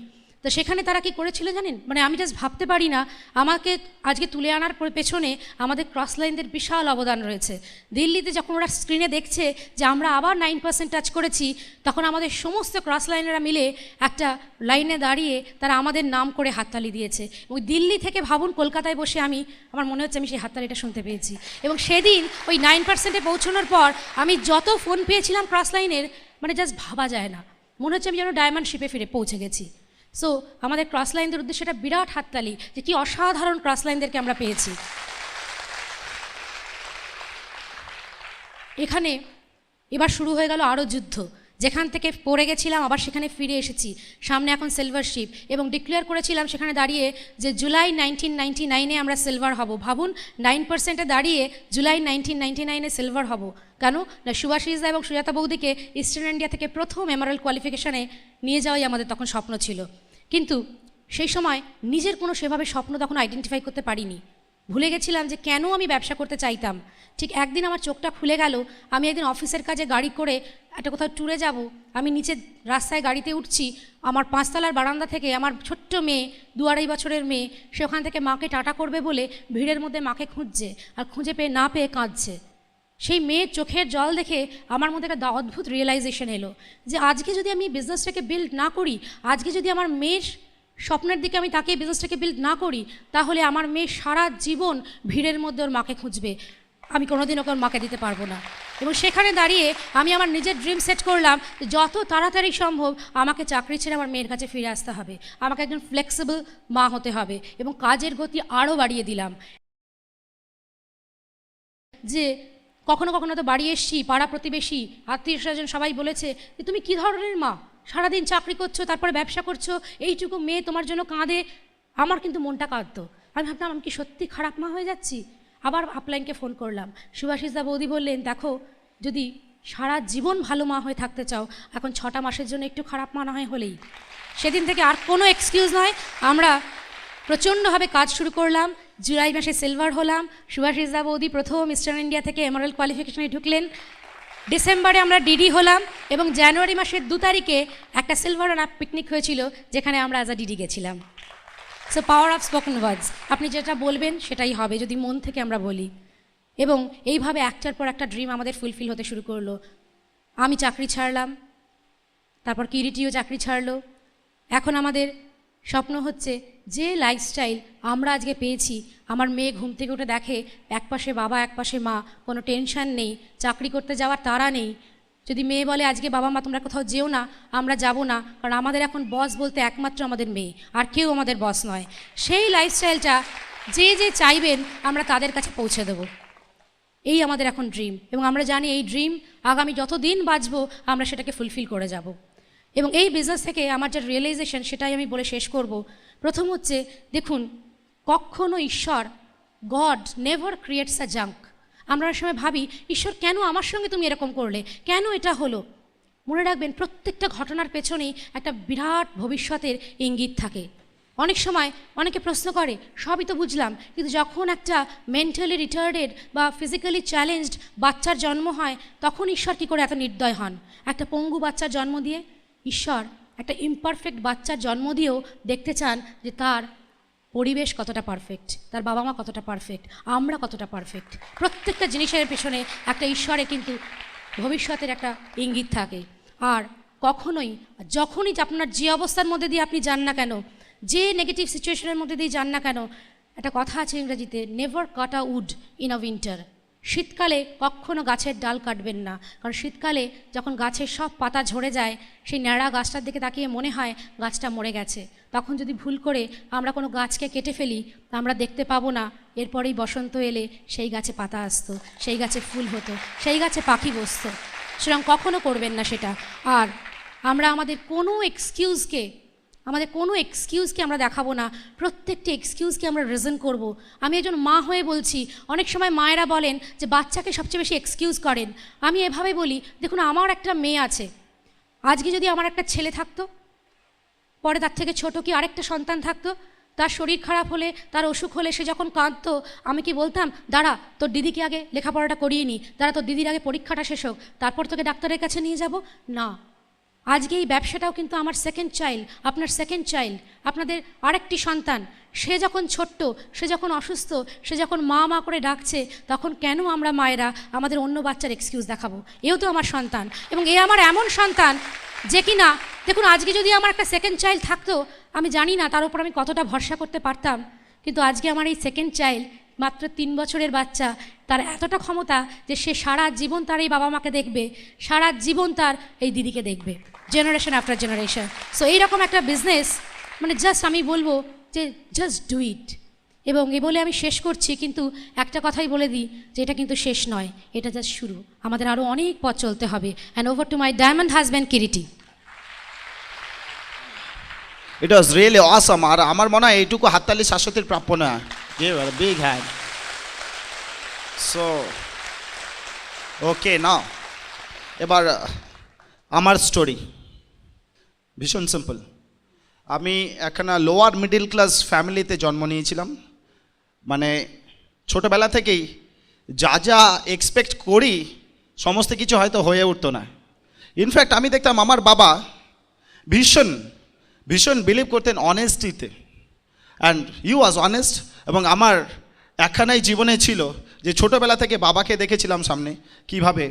তো সেখানে তারা কি করেছিল জানেন, মানে আমি জাস্ট ভাবতে পারি না। আমাকে আজকে তুলে আনার পেছনে আমাদের ক্রস লাইনদের বিশাল অবদান রয়েছে। দিল্লিতে যখন ওরা স্ক্রিনে দেখছে যে আমরা আবার 9% টাচ করেছি, তখন আমাদের সমস্ত ক্রস লাইনেরা মিলে একটা লাইনে দাঁড়িয়ে তারা আমাদের নাম করে হাততালি দিয়েছে। এবং দিল্লি থেকে ভাবুন, কলকাতায় বসে আমার মনে হচ্ছে আমি সেই হাততালিটা শুনতে পেয়েছি। এবং সেদিন ওই 9%-এ পৌঁছানোর পর আমি যত ফোন পেয়েছিলাম ক্রস লাইনের, মানে জাস্ট ভাবা যায় না, মনে হচ্ছে আমি যেন ডায়মন্ড শিপে ফিরে পৌঁছে গেছি। সো আমাদের ক্রস লাইনদের উদ্দেশ্যে একটা বিরাট হাততালি, যে কি অসাধারণ ক্রস লাইনদেরকে আমরা পেয়েছি। এখানে এবার শুরু হয়ে গেল আরও যুদ্ধ। যেখান থেকে পড়ে গেছিলাম আবার সেখানে ফিরে এসেছি। সামনে এখন সিলভারশিপ, এবং ডিক্লেয়ার করেছিলাম সেখানে দাঁড়িয়ে যে জুলাই 1999-এ আমরা সিলভার হব। ভাবুন, 9%-এ দাঁড়িয়ে জুলাই 1999-এ সিলভার হব। কেন না, সুভাষিসদা এবং সুজাতা বৌদিকে ইস্টার্ন ইন্ডিয়া থেকে প্রথম এমারেল্ড কোয়ালিফিকেশানে নিয়ে যাওয়াই আমাদের তখন স্বপ্ন ছিল। কিন্তু সেই সময় নিজের কোনো সেভাবে স্বপ্ন তখন আইডেন্টিফাই করতে পারিনি। ভুলে গেছিলাম যে কেন আমি ব্যবসা করতে চাইতাম। ঠিক একদিন আমার চোখটা খুলে গেল। আমি একদিন অফিসের কাজে গাড়ি করে একটা কোথাও ট্যুরে যাব, আমি নিচে রাস্তায় গাড়িতে উঠছি, আমার 5 তলার বারান্দা থেকে আমার ছোট্ট মেয়ে, 2-2.5 বছরের মেয়ে, সে ওখান থেকে মাকে টাটা করবে বলে ভিড়ের মধ্যে মাকে খুঁজছে, আর খুঁজে না পেয়ে কাঁদছে। সেই মেয়ের চোখের জল দেখে আমার মধ্যে একটা অদ্ভুত রিয়েলাইজেশন এলো যে আজকে যদি আমি বিজনেসটাকে বিল্ড না করি, আজকে যদি আমার মেয়ের স্বপ্নের দিকে আমি তাকিয়ে বিজনেসটাকে বিল্ড না করি, তাহলে আমার মেয়ে সারা জীবন ভিড়ের মধ্যে ওর মাকে খুঁজবে, আমি কোনোদিন ওকে ওর মাকে দিতে পারবো না। এবং সেখানে দাঁড়িয়ে আমি আমার নিজের ড্রিম সেট করলাম যে যত তাড়াতাড়ি সম্ভব আমাকে চাকরি ছেড়ে আমার মেয়ের কাছে ফিরে আসতে হবে, আমাকে একজন ফ্লেক্সিবল মা হতে হবে, এবং কাজের গতি আরও বাড়িয়ে দিলাম। যে কখনো কখনো তো বাড়ি এসছি, পাড়া প্রতিবেশী আত্মীয় স্বজন সবাই বলেছে যে তুমি কী ধরনের মা, সারাদিন চাকরি করছো, তারপরে ব্যবসা করছো, এইটুকু মেয়ে তোমার জন্য কাঁদে। আমার কিন্তু মনটা কাঁদতো, আমি ভাবতাম আমি কি সত্যি খারাপ মা হয়ে যাচ্ছি। আবার আপলাইনকে ফোন করলাম, সুভাষিসদা বৌদি বললেন দেখো যদি সারা জীবন ভালো মা হয়ে থাকতে চাও, এখন 6টা মাসের জন্য একটু খারাপ মা না হয় হলেই। সেদিন থেকে আর কোনো এক্সকিউজ নয়, আমরা প্রচণ্ডভাবে কাজ শুরু করলাম। জুলাই মাসে সিলভার হলাম, সুভাষিসদা বৌদি প্রথম ইস্টার্ন ইন্ডিয়া থেকে এমারেল্ড কোয়ালিফিকেশনে ঢুকলেন। ডিসেম্বরে আমরা ডিডি হলাম, এবং জানুয়ারি মাসের 2 তারিখে একটা সিলভার অ্যান্ড আপ পিকনিক হয়েছিল, যেখানে আমরা অ্যাজ আ ডিডি গেছিলাম। সো পাওয়ার অফ স্পোকেন ওয়ার্ডস, আপনি যেটা বলবেন সেটাই হবে যদি মন থেকে আমরা বলি। এবং এইভাবে একটার পর একটা ড্রিম আমাদের ফুলফিল হতে শুরু করলো। আমি চাকরি ছাড়লাম, তারপর কিরিটিও চাকরি ছাড়লো। এখন আমাদের স্বপ্ন হচ্ছে যে লাইফস্টাইল আমরা আজকে পেয়েছি, আমার মেয়ে ঘুম থেকে উঠে দেখে একপাশে বাবা একপাশে মা, কোনো টেনশন নেই, চাকরি করতে যাওয়ার তাড়া নেই। যদি মেয়ে বলে আজকে বাবা মা তোমরা কোথাও যেও না, আমরা যাব না, কারণ আমাদের এখন বস বলতে একমাত্র আমাদের মেয়ে, আর কেউ আমাদের বস নয়। সেই লাইফস্টাইলটা যে যে চাইবেন আমরা তাদের কাছে পৌঁছে দেব, এই আমাদের এখন ড্রিম। এবং আমরা জানি এই ড্রিম আগামী যতদিন বাঁচবো আমরা সেটাকে ফুলফিল করে যাব। এবং এই বিজনেস থেকে আমার যে রিয়েলাইজেশন সেটাই আমি বলে শেষ করব। প্রথম হচ্ছে, দেখুন কখনো ঈশ্বর, গড নেভার ক্রিয়েটস আ জাঙ্ক। আমরা অনেক সময় ভাবি ঈশ্বর কেন আমার সঙ্গে তুমি এরকম করলে, কেন এটা হলো। মনে রাখবেন প্রত্যেকটা ঘটনার পেছনেই একটা বিরাট ভবিষ্যতের ইঙ্গিত থাকে। অনেক সময় অনেকে প্রশ্ন করে সবই তো বুঝলাম, কিন্তু যখন একটা মেন্টালি রিটার্ডেড বা ফিজিক্যালি চ্যালেঞ্জড বাচ্চার জন্ম হয়, তখন ঈশ্বর কী করে এত নির্দয় হন। একটা পঙ্গু বাচ্চার জন্ম দিয়ে ঈশ্বর একটা ইমপারফেক্ট বাচ্চার জন্ম দিয়েও দেখতে চান যে তার পরিবেশ কতটা পারফেক্ট, তার বাবা মা কতটা পারফেক্ট, আমরা কতটা পারফেক্ট। প্রত্যেকটা জিনিসের পেছনে একটা ঈশ্বরের কিন্তু ভবিষ্যতের একটা ইঙ্গিত থাকে। আর কখনোই যখনই আপনার যে অবস্থার মধ্যে দিয়ে আপনি যান না কেন, যে নেগেটিভ সিচুয়েশনের মধ্যে দিয়ে যান না কেন, একটা কথা আছে ইংরেজিতে, never cut a wood in a winter. শীতকালে কখনো গাছের ডাল কাটবেন না, কারণ শীতকালে যখন গাছের সব পাতা ঝরে যায়, সেই ন্যাড়া গাছটার দিকে তাকিয়ে মনে হয় গাছটা মরে গেছে। তখন যদি ভুল করে আমরা কোনো গাছকে কেটে ফেলি, আমরা দেখতে পাবো না এরপরেই বসন্ত এলে সেই গাছে পাতা আসতো, সেই গাছে ফুল হতো, সেই গাছে পাখি বসতো। সুতরাং কখনো করবেন না সেটা। আর আমরা আমাদের কোনো এক্সকিউজকে আমরা দেখাবো না, প্রত্যেকটি এক্সকিউজকে আমরা রিজন করব। আমি একজন মা হয়ে বলছি, অনেক সময় মায়েরা বলেন যে বাচ্চাকে সবচেয়ে বেশি এক্সকিউজ করেন। আমি এভাবে বলি, দেখুন আমার একটা মেয়ে আছে, আজকে যদি আমার একটা ছেলে থাকতো, পরে তার থেকে ছোট কি আরেকটা সন্তান থাকতো, তার শরীর খারাপ হলে, তার অসুখ হলে সে যখন কাঁদতো, আমি কি বলতাম দাঁড়া তোর দিদিকে আগে লেখাপড়াটা করিয়ে নি, দাঁড়া তোর দিদির আগে পরীক্ষাটা শেষ হোক, তারপর তোকে ডাক্তারের কাছে নিয়ে যাব? না। আজকে এই ব্যবসাটাও কিন্তু আমার সেকেন্ড চাইল্ড, আপনার সেকেন্ড চাইল্ড, আপনাদের আরেকটি সন্তান। সে যখন ছোট্ট, সে যখন অসুস্থ, সে যখন মা মা করে ডাকছে, তখন কেন আমরা মায়েরা আমাদের অন্য বাচ্চার এক্সকিউজ দেখাবো? এও তো আমার সন্তান, এবং এ আমার এমন সন্তান যে কিনা, দেখুন আজকে যদি আমার একটা সেকেন্ড চাইল্ড থাকতো, আমি জানি না তার উপর আমি কতটা ভরসা করতে পারতাম, কিন্তু আজকে আমার এই সেকেন্ড চাইল্ড মাত্র 3 বছরের বাচ্চা, তার এতটা ক্ষমতা যে সে সারা জীবন তার এই বাবা মাকে দেখবে, সারা জীবন তার এই দিদিকে দেখবে, জেনারেশন আফটার জেনারেশন। সো এইরকম একটা বিজনেস, মানে জাস্ট আমি বলবো যে জাস্ট ডু ইট। এবং এ বলে আমি শেষ করছি, কিন্তু একটা কথাই বলে দিই যে এটা কিন্তু শেষ নয়, এটা জাস্ট শুরু, আমাদের আরও অনেক পথ চলতে হবে। And over to my diamond husband Kiriti. It was really awesome. আর আমার মনে হয় এইটুকু হাততালি শাশ্বতের প্রাপ্য না। Give a big hand. So okay, now এবার আমার স্টোরি ভীষণ সিম্পল। আমি একখানা লোয়ার মিডিল ক্লাস ফ্যামিলিতে জন্ম নিয়েছিলাম। মানে ছোটোবেলা থেকেই যা যা এক্সপেক্ট করি সমস্ত কিছু হয়তো হয়ে উঠতো না। ইনফ্যাক্ট আমি দেখতাম আমার বাবা ভীষণ ভীষণ বিলিভ করতেন অনেস্টিতে, অ্যান্ড হি ওয়াজ অনেস্ট। এবং আমার একখানাই জীবনে ছিল যে ছোটোবেলা থেকে বাবাকে দেখেছিলাম সামনে কিভাবে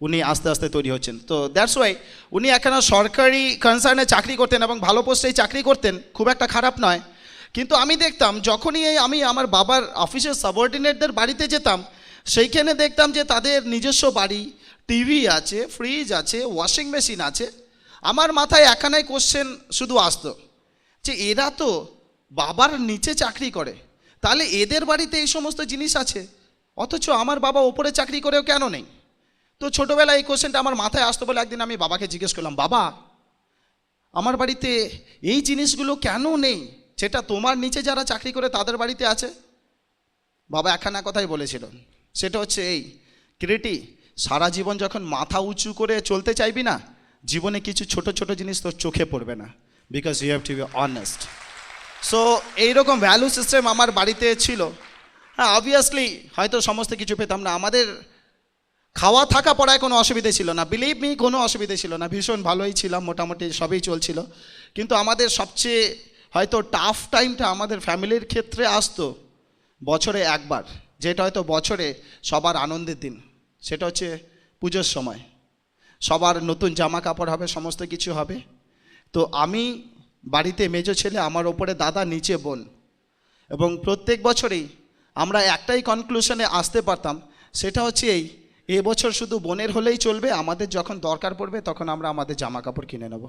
উনি আস্তে আস্তে তৈরি হচ্ছেন। তো দ্যাটস ওয়াই উনি এখানে সরকারি কনসার্নে চাকরি করতেন এবং ভালো পোস্টেই চাকরি করতেন, খুব একটা খারাপ নয়। কিন্তু আমি দেখতাম যখনই আমি আমার বাবার অফিসের সাবঅর্ডিনেটদের বাড়িতে যেতাম, সেইখানে দেখতাম যে তাদের নিজস্ব বাড়ি, টিভি আছে, ফ্রিজ আছে, ওয়াশিং মেশিন আছে। আমার মাথায় একখানাই কোশ্চেন শুধু আসতো যে এরা তো বাবার নিচে চাকরি করে, তাহলে এদের বাড়িতে এই সমস্ত জিনিস আছে, অথচ আমার বাবা ওপরে চাকরি করেও কেন নেই? তো ছোটোবেলায় এই কোশ্চেনটা আমার মাথায় আসতো বলে একদিন আমি বাবাকে জিজ্ঞেস করলাম, বাবা আমার বাড়িতে এই জিনিসগুলো কেন নেই যেটা তোমার নিচে যারা চাকরি করে তাদের বাড়িতে আছে? বাবা একখানা কথাই বলেছিল, সেটা হচ্ছে এই, কিরিটি সারা জীবন যখন মাথা উঁচু করে চলতে চাইবি না, জীবনে কিছু ছোট ছোট জিনিস তোর চোখে পড়বে না, because you have to be honest. So এইরকম ভ্যালু সিস্টেম আমার বাড়িতে ছিল। হ্যাঁ, অবভিয়াসলি হয়তো সমস্ত কিছু পেতাম না, আমাদের খাওয়া থাকা পড়ায় কোনো অসুবিধে ছিল না, বিলিভ মি কোনো অসুবিধে ছিল না, ভীষণ ভালোই ছিলাম, মোটামুটি সবই চলছিল। কিন্তু আমাদের সবচেয়ে হয়তো টাফ টাইমটা আমাদের ফ্যামিলির ক্ষেত্রে আসতো বছরে একবার, যেটা হয়তো বছরে সবার আনন্দের দিন, সেটা হচ্ছে পুজোর সময়। সবার নতুন জামা কাপড় হবে, সমস্ত কিছু হবে। তো আমি বাড়িতে মেজো ছেলে, আমার ওপরে দাদা, নিচে বোন, এবং প্রত্যেক বছরেই আমরা একটাই কনক্লুশনে আসতে পারতাম, সেটা হচ্ছে এই, এবছর শুধু বোনের হলেই চলবে, আমাদের যখন দরকার পড়বে তখন আমরা আমাদের জামা কাপড় কিনে নেব।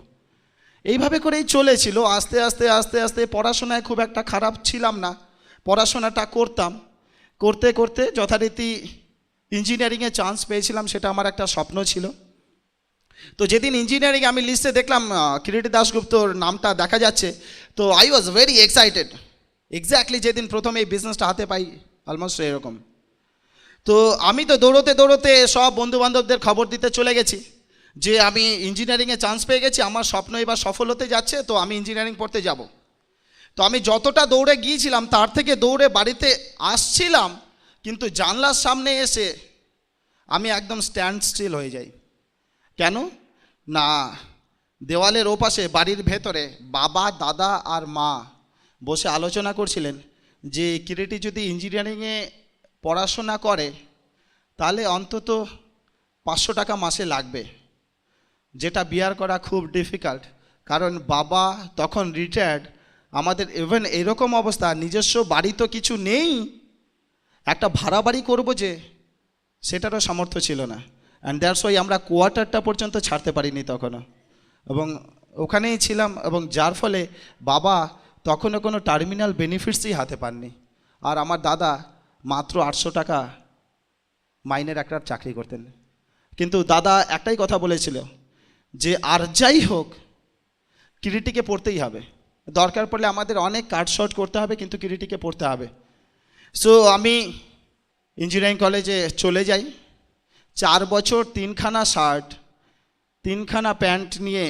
এইভাবে করেই চলেছিল। আস্তে আস্তে আস্তে আস্তে পড়াশোনায় খুব একটা খারাপ ছিলাম না, পড়াশোনাটা করতাম, করতে করতে যথারীতি ইঞ্জিনিয়ারিংয়ে চান্স পেয়েছিলাম, সেটা আমার একটা স্বপ্ন ছিল। তো যেদিন ইঞ্জিনিয়ারিং আমি লিস্টে দেখলাম কিরিটি দাশগুপ্তর নামটা দেখা যাচ্ছে, তো I was very excited. Exactly যেদিন প্রথম এই বিজনেসটা হাতে পাই, অলমোস্ট এরকম। তো আমি তো দৌড়তে দৌড়তে সব বন্ধুবান্ধবদের খবর দিতে চলে গেছি যে আমি ইঞ্জিনিয়ারিংয়ে চান্স পেয়ে গেছি, আমার স্বপ্ন এবার সফল হতে যাচ্ছে, তো আমি ইঞ্জিনিয়ারিং পড়তে যাব। তো আমি যতটা দৌড়ে গিয়েছিলাম তার থেকে দৌড়ে বাড়িতে আসছিলাম, কিন্তু জানলার সামনে এসে আমি একদম স্ট্যান্ড স্টিল হয়ে যাই। কেন না, দেওয়ালের ওপাশে বাড়ির ভেতরে বাবা, দাদা আর মা বসে আলোচনা করছিলেন যে কিরিটি যদি ইঞ্জিনিয়ারিংয়ে পড়াশোনা করে তাহলে অন্তত 500 টাকা মাসে লাগবে, যেটা বিয়ার করা খুব ডিফিকাল্ট, কারণ বাবা তখন রিটায়ার্ড। আমাদের ইভেন এরকম অবস্থা, নিজস্ব বাড়ি তো কিছু নেই, একটা ভাড়া বাড়ি করবো যে সেটারও সামর্থ্য ছিল না। অ্যান্ড দ্যাটস ওয়াই আমরা কোয়ার্টারটা পর্যন্ত ছাড়তে পারিনি তখনও, এবং ওখানেই ছিলাম, এবং যার ফলে বাবা তখনও কোনো টার্মিনাল বেনিফিটসই হাতে পাননি। আর আমার দাদা মাত্র 800 টাকা মাইনের একটা চাকরি করতেন। কিন্তু দাদা একটাই কথা বলেছিল যে আর যাই হোক কিরিটিকে পড়তেই হবে, দরকার পড়লে আমাদের অনেক কাট শর্ট করতে হবে, কিন্তু কিরিটিকে পড়তে হবে। সো আমি ইঞ্জিনিয়ারিং কলেজে চলে যাই। 4 বছর 3খানা শার্ট 3খানা প্যান্ট নিয়ে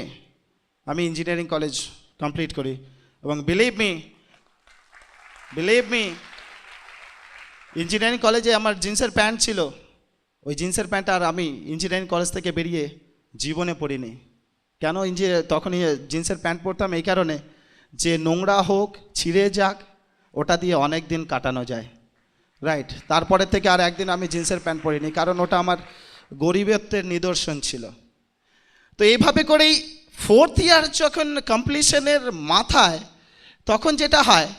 আমি ইঞ্জিনিয়ারিং কলেজ কমপ্লিট করি। এবং বিলিভ মি ইঞ্জিনিয়ারিং কলেজে আমার জিন্সের প্যান্ট ছিল, ওই জিন্সের প্যান্ট আর আমি ইঞ্জিনিয়ারিং কলেজ থেকে বেরিয়ে জীবনে পরিনি। কেন তখন জিন্সের প্যান্ট পরতাম? এই কারণে যে নোংরা হোক, ছিঁড়ে যাক, ওটা দিয়ে অনেক দিন কাটানো যায়, রাইট। তারপরে থেকে আর একদিন আমি জিন্সের প্যান্ট পরিনি, কারণ ওটা আমার গরিবত্বের নিদর্শন ছিল। তো এইভাবে করেই 4th ইয়ার যখন কমপ্লিশনের মাথায়, তখন যেটা হয়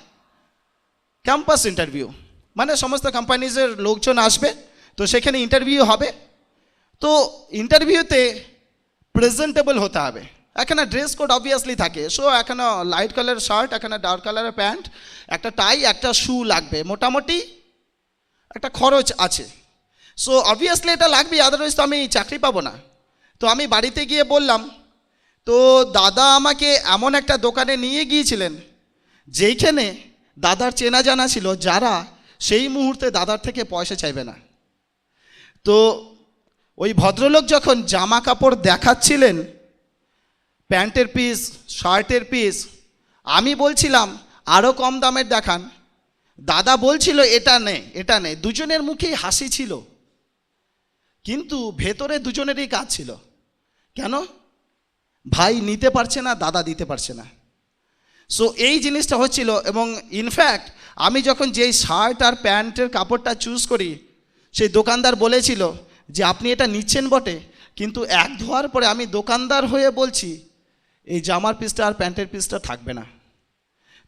ক্যাম্পাস ইন্টারভিউ, মানে সমস্ত কোম্পানিজের লোকজন আসবে, তো সেখানে ইন্টারভিউ হবে। তো ইন্টারভিউতে প্রেজেন্টেবল হতে হবে, এখানে ড্রেস কোড অবভিয়াসলি থাকে। সো এখানে লাইট কালার শার্ট, এখানে ডার্ক কালারের প্যান্ট, একটা টাই, একটা শু লাগবে, মোটামুটি একটা খরচ আছে। সো অবভিয়াসলি এটা লাগবে, আদারওয়াইজ তো আমি চাকরি পাবো না। তো আমি বাড়িতে গিয়ে বললাম, তো দাদা আমাকে এমন একটা দোকানে নিয়ে গিয়েছিলেন যেইখানে দাদার চেনা জানা ছিল, যারা সেই মুহূর্তে দাদার থেকে পয়সা চাইবে না। তো ওই ভদ্রলোক যখন জামা কাপড় দেখাচ্ছিলেন, প্যান্টের পিস, শার্টের পিস, আমি বলছিলাম আরও কম দামের দেখান, দাদা বলছিল এটা নে এটা নে। দুজনের মুখেই হাসি ছিল, কিন্তু ভেতরে দুজনেরই কাজ ছিল। কেন? ভাই নিতে পারছে না, দাদা দিতে পারছে না। সো এই জিনিসটা হচ্ছিল। এবং ইনফ্যাক্ট আমি যখন যেই শার্ট আর প্যান্টের কাপড়টা চুজ করি, সেই দোকানদার বলেছিল যে আপনি এটা নিচ্ছেন বটে, কিন্তু এক ধোয়ার পরে আমি দোকানদার হয়ে বলছি এই জামার পিসটা আর প্যান্টের পিসটা থাকবে না।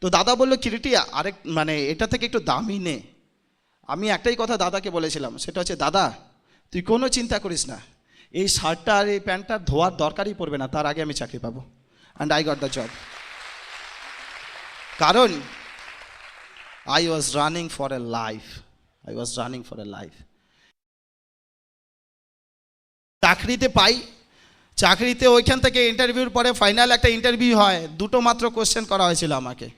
তো দাদা বললো কিরিটি আরেক মানে এটা থেকে একটু দামি নে। আমি একটাই কথা দাদাকে বলেছিলাম, সেটা হচ্ছে দাদা তুই কোনো চিন্তা করিস না, এই শার্টটা আর এই প্যান্টটা ধোয়ার দরকারই পড়বে না, তার আগে আমি চাকরি পাবো। And I got the job. কারণ I was running for a life. I was running for a life. চাকরিতে পাই, চাকরিতে ওইখান থেকে ইন্টারভিউর পরে ফাইনাল একটা ইন্টারভিউ হয়, দুটো মাত্র কোশ্চেন করা হয়েছিল আমাকে।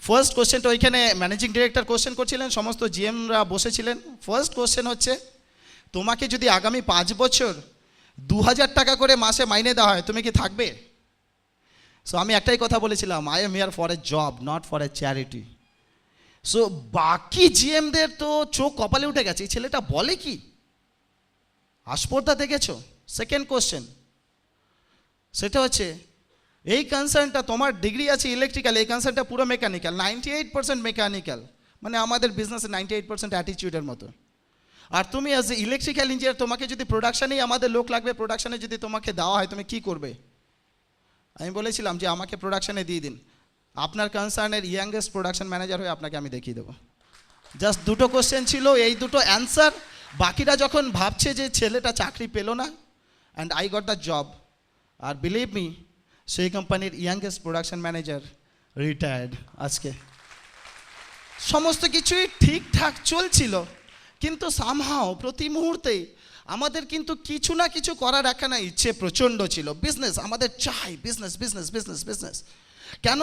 ফার্স্ট কোশ্চেনটা ওইখানে ম্যানেজিং ডিরেক্টর কোশ্চেন করছিলেন, সমস্ত জিএমরা বসেছিলেন। ফার্স্ট কোশ্চেন হচ্ছে তোমাকে যদি আগামী 5 বছর 2000 টাকা করে মাসে মাইনে দেওয়া হয় তুমি কি থাকবে? সো আমি একটাই কথা বলেছিলাম, I am here for a job, not for a charity. So বাকি জিএমদের তো চোখ কপালে উঠে গেছে, এই ছেলেটা বলে কি, আস্পর্ধা দেখেছো? সেকেন্ড কোশ্চেন সেটা হচ্ছে এই কনসার্নটা তোমার ডিগ্রি আছে ইলেকট্রিক্যাল, এই কনসার্নটা পুরো মেকানিক্যাল, 98% মেকানিক্যাল, মানে আমাদের বিজনেসে 98% অ্যাটিটিউডের মতো। আর তুমি অ্যাজ এ ইলেকট্রিক্যাল ইঞ্জিনিয়ার তোমাকে যদি প্রোডাকশানেই আমাদের লোক লাগবে, প্রোডাকশানে যদি তোমাকে দেওয়া হয় তুমি কি করবে? আমি বলেছিলাম যে আমাকে প্রোডাকশানে দিয়ে দিন, আপনার কনসার্নের ইয়াংগেস্ট প্রোডাকশন ম্যানেজার হয়ে আপনাকে আমি দেখিয়ে দেবো। জাস্ট দুটো কোশ্চেন ছিল, এই দুটো অ্যান্সার। বাকিরা যখন ভাবছে যে ছেলেটা চাকরি পেলো না, and I got the job. আর বিলিভ মি, সেই কোম্পানির ইয়াংগেস্ট প্রোডাকশন ম্যানেজার রিটায়ার্ড আজকে। সমস্ত কিছুই ঠিকঠাক চলছিল, কিন্তু সামহাও প্রতি মুহূর্তেই আমাদের কিন্তু কিছু না কিছু করার একখানা ইচ্ছে প্রচণ্ড ছিল। বিজনেস আমাদের চাই, বিজনেস বিজনেস বিজনেস বিজনেস। কেন?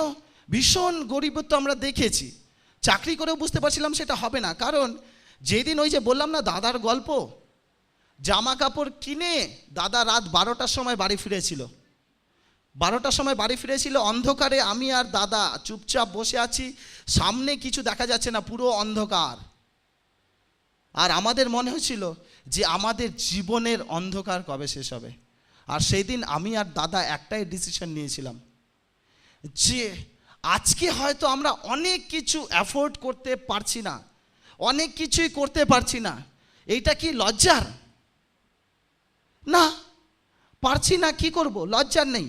ভীষণ গরিবত্ব আমরা দেখেছি, চাকরি করেও বুঝতে পারছিলাম সেটা হবে না। কারণ যেদিন ওই যে বললাম না দাদার গল্প, জামা কাপড় কিনে দাদা রাত 12টার সময় বাড়ি ফিরেছিল। 12টার সময় বাড়ি ফিরেছিল, অন্ধকারে আমি আর দাদা চুপচাপ বসে আছি, সামনে কিছু দেখা যাচ্ছে না, পুরো অন্ধকার। আর আমাদের মনে হচ্ছিল যে আমাদের জীবনের অন্ধকার কবে শেষ হবে। আর সেই দিন আমি আর দাদা একটাই ডিসিশন নিয়েছিলাম যে আজকে হয়তো আমরা অনেক কিছু অ্যাফোর্ড করতে পারছি না, অনেক কিছুই করতে পারছি না, এইটা কি লজ্জার? না, পারছি না, কি করব? লজ্জার নেই।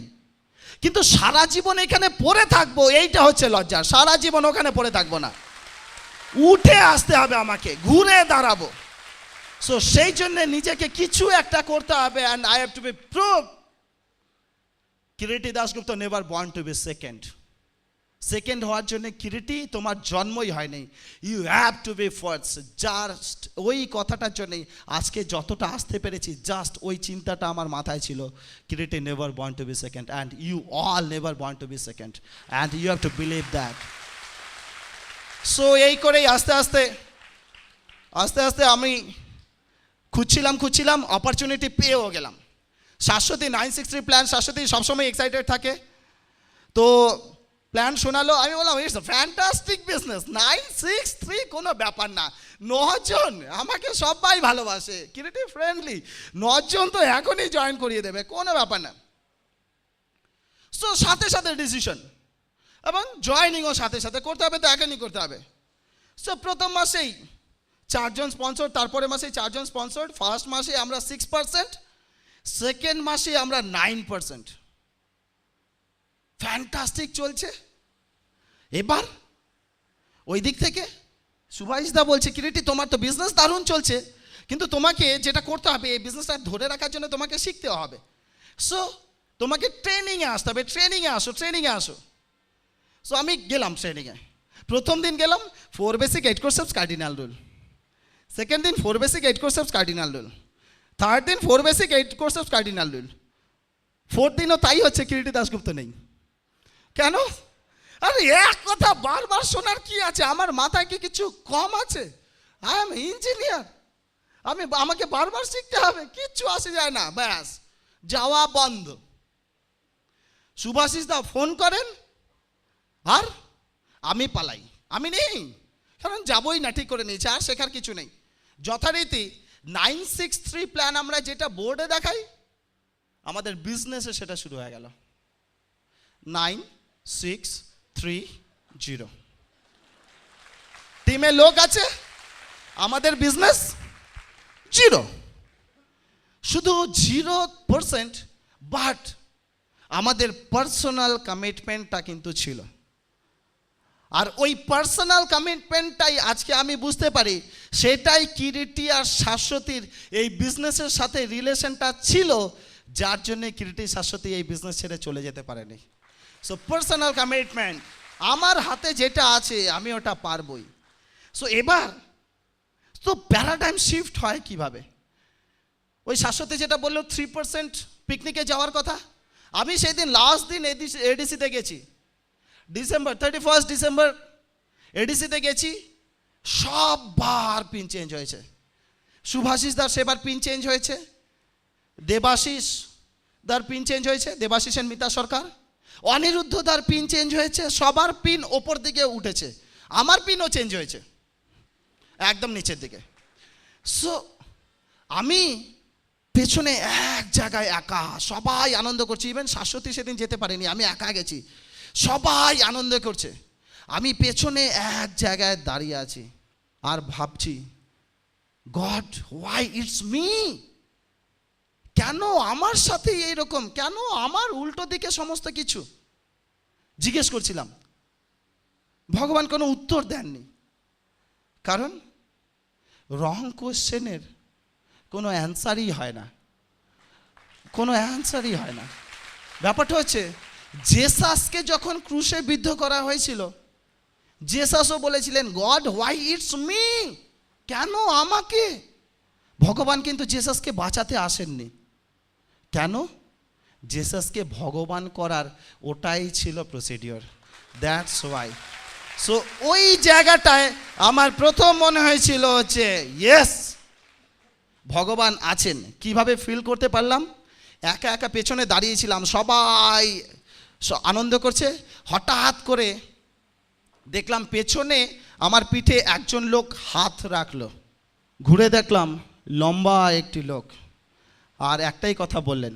কিন্তু সারা জীবন এখানে পড়ে থাকবো, এইটা হচ্ছে লজ্জার। সারা জীবন ওখানে পড়ে থাকবো না, উঠে আসতে হবে আমাকে, ঘুরে দাঁড়াবো। সো সেই জন্য নিজেকে কিছু একটা করতে হবে, and I have to be prove. Kiriti Dasgupta never born to be second. Second হওয়ার জন্য কিরিটি তোমার জন্মই হয়নি, you have to be first. Just ওই কথাটার জন্যই আজকে যতটা আসতে পেরেছি, জাস্ট ওই চিন্তাটা আমার মাথায় ছিল, Kiriti never born to be second, and you all never born to be second, and you have to believe that. So এই করেই আস্তে আস্তে আমি খুঁজছিলাম, অপরচুনিটি পেয়েও গেলাম। শাশ্বতী 963 প্ল্যান, শাশ্বতী সবসময় এক্সাইটেড থাকে। তো প্ল্যান শোনালো, আমি বললাম ইটস ফ্যান্টাস্টিক বিজনেস, 963 কোনো ব্যাপার না, 9 জন, আমাকে সবাই ভালোবাসে, কিরিটি ফ্রেন্ডলি, 9 জন তো এখনই জয়েন করিয়ে দেবে, কোনো ব্যাপার না। সো সাথে ডিসিশন, এবং জয়েনিংও সাথে করতে হবে, তো এখনই করতে হবে। সো প্রথম মাসেই 4 জন স্পন্সর, তারপরে মাসেই 4 জন স্পন্সর। ফার্স্ট মাসে আমরা 6%, সেকেন্ড মাসে আমরা 9%। ফ্যান্টাস্টিক চলছে। এবার ওই দিক থেকে সুভাষদা বলছে, কিরিটি তোমার তো বিজনেস দারুণ চলছে, কিন্তু তোমাকে যেটা করতে হবে, এই বিজনেসটা ধরে রাখার জন্য তোমাকে শিখতে হবে। সো তোমাকে ট্রেনিংয়ে আসতে হবে, ট্রেনিংয়ে আসো। সো আমি গেলাম ট্রেনিংয়ে। প্রথম দিন গেলাম 4 basic 8 concepts cardinal rule, second দিন 4 basic 8 concepts cardinal rule, third দিন 4 basic 8 concepts cardinal rule, fourth দিনও তাই হচ্ছে, কিরিটি দাশগুপ্ত নেই। কেন? আরে এক কথা বারবার শোনার কি আছে? আমার মাথায় কি কিছু কম আছে? আই এম ইঞ্জিনিয়ার, আমাকে বারবার শিখতে হবে, কিচ্ছু আসে যায় না, ব্যাস যাওয়া বন্ধ। সুভাষিসদা ফোন করেন আর আমি পালাই, আমি নেই, কারণ যাবই না, ঠিক করে নিয়েছি, আর শেখার কিছু নেই। যথারীতি 963 প্ল্যান আমরা যেটা বোর্ডে দেখাই, আমাদের বিজনেসে সেটা শুরু হয়ে গেল। 9630 টিমে লোক আছে, আমাদের বিজনেস জিরো, শুধু 0%, বাট আমাদের পার্সোনাল কমিটমেন্টটা কিন্তু ছিল। আর ওই পার্সোনাল কমিটমেন্টটাই আজকে আমি বুঝতে পারি, সেটাই কিরিটি আর শাশ্বতীর এই বিজনেসের সাথে রিলেশনটা ছিল, যার জন্য কিরিটি শাশ্বতী এই বিজনেস ছেড়ে চলে যেতে পারেনি। সো পার্সোনাল কমিটমেন্ট, আমার হাতে যেটা আছে আমি ওটা পারবই। সো এবার তো প্যারাডাইম শিফট হয় কিভাবে? ওই শাশ্বতী যেটা বললো 3% পিকনিকে যাওয়ার কথা, আমি সেই দিন লাস্ট দিন এডিসিতে গেছি, ডিসেম্বর 31 ডিসেম্বর এডিসিতে গেছি, সববার পিন চেঞ্জ হয়েছে। শুভাশিস দার সেবার পিন চেঞ্জ হয়েছে, দেবাশিস দার পিন চেঞ্জ হয়েছে, দেবাশিস এন্ড মিতা সরকার, অনিরুদ্ধ দার পিন চেঞ্জ হয়েছে, সবার পিন ওপর দিকে উঠেছে, আমার পিনও চেঞ্জ হয়েছে একদম নিচের দিকে। সো আমি পেছনে এক জায়গায় একা, সবাই আনন্দ করছে, ইভেন শাশ্বতী সেদিন যেতে পারেনি, আমি একা গেছি, সবাই আনন্দ করছে, আমি পেছনে এক জায়গায় দাঁড়িয়ে আছি আর ভাবছি, গড হোয়াই ইটস মি, কেন আমার সাথে এইরকম, কেন আমার উল্টো দিকে সমস্ত কিছু জিজ্ঞেস করছিলাম। ভগবান কোনো উত্তর দেননি, কারণ রং কোশ্চেনের কোনো অ্যান্সারই হয় না, কোনো অ্যান্সারই হয় না। ব্যাপারটা হচ্ছে, জেসাসকে যখন ক্রুশে বিদ্ধ করা হয়েছিল, জেসাসও বলেছিলেন, গড হোয়াই ইটস মি, কেন আমাকে? ভগবান কিন্তু জেসাসকে বাঁচাতে আসেননি। কেন? জেসাসকে ভগবান করার ওটাই ছিল প্রসিডিওর, দ্যাটস ওয়াই। সো ওই জায়গাটায় আমার প্রথম মনে হয়েছিল হচ্ছে, ইয়েস ভগবান আছেন। কিভাবে ফিল করতে পারলাম? একা একা পেছনে দাঁড়িয়েছিলাম, সবাই আনন্দ করছে, হঠাৎ করে দেখলাম পেছনে আমার পিঠে একজন লোক হাত রাখলো, ঘুরে দেখলাম লম্বা একটি লোক, আর একটাই কথা বললেন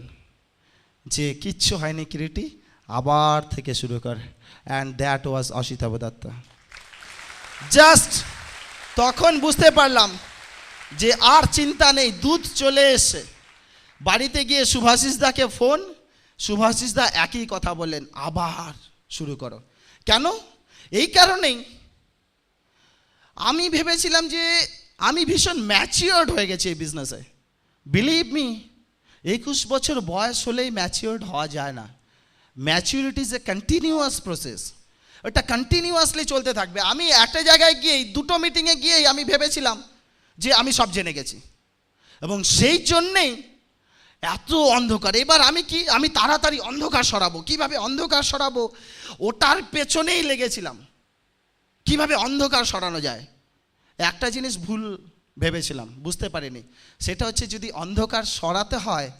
যে কিচ্ছু হয়নি কিরিটি, আবার থেকে শুরু কর। And that was Asitabh Dutta. Just তখন বুঝতে পারলাম যে আর চিন্তা নেই, দুধ চলে এসে। বাড়িতে গিয়ে শুভাশিস দাকে ফোন, শুভাশিস দা একই কথা বললেন, আবার শুরু করো। কেন? এই কারণেই আমি ভেবেছিলাম যে আমি ভীষণ ম্যাচিওর্ড হয়ে গেছি এই বিজনেসে। বিলিভ মি, 21 বছর বয়স হলেই ম্যাচিওর্ড হওয়া যায় না। Maturity is a continuous process, ওটা কন্টিনিউয়াসলি চলতে থাকবে। আমি একটা জায়গায় গিয়েই, দুটো মিটিংয়ে গিয়েই আমি ভেবেছিলাম যে আমি সব জেনে গেছি, এবং সেই জন্যেই এত অন্ধকার। এবার আমি তাড়াতাড়ি অন্ধকার সরাবো, কিভাবে অন্ধকার সরাবো ওটার পেছনেই লেগেছিলাম, কিভাবে অন্ধকার সরানো যায়। একটা জিনিস ভুল ভেবেছিলাম, বুঝতে পারিনি, সেটা হচ্ছে যদি অন্ধকার সরাতে হয়,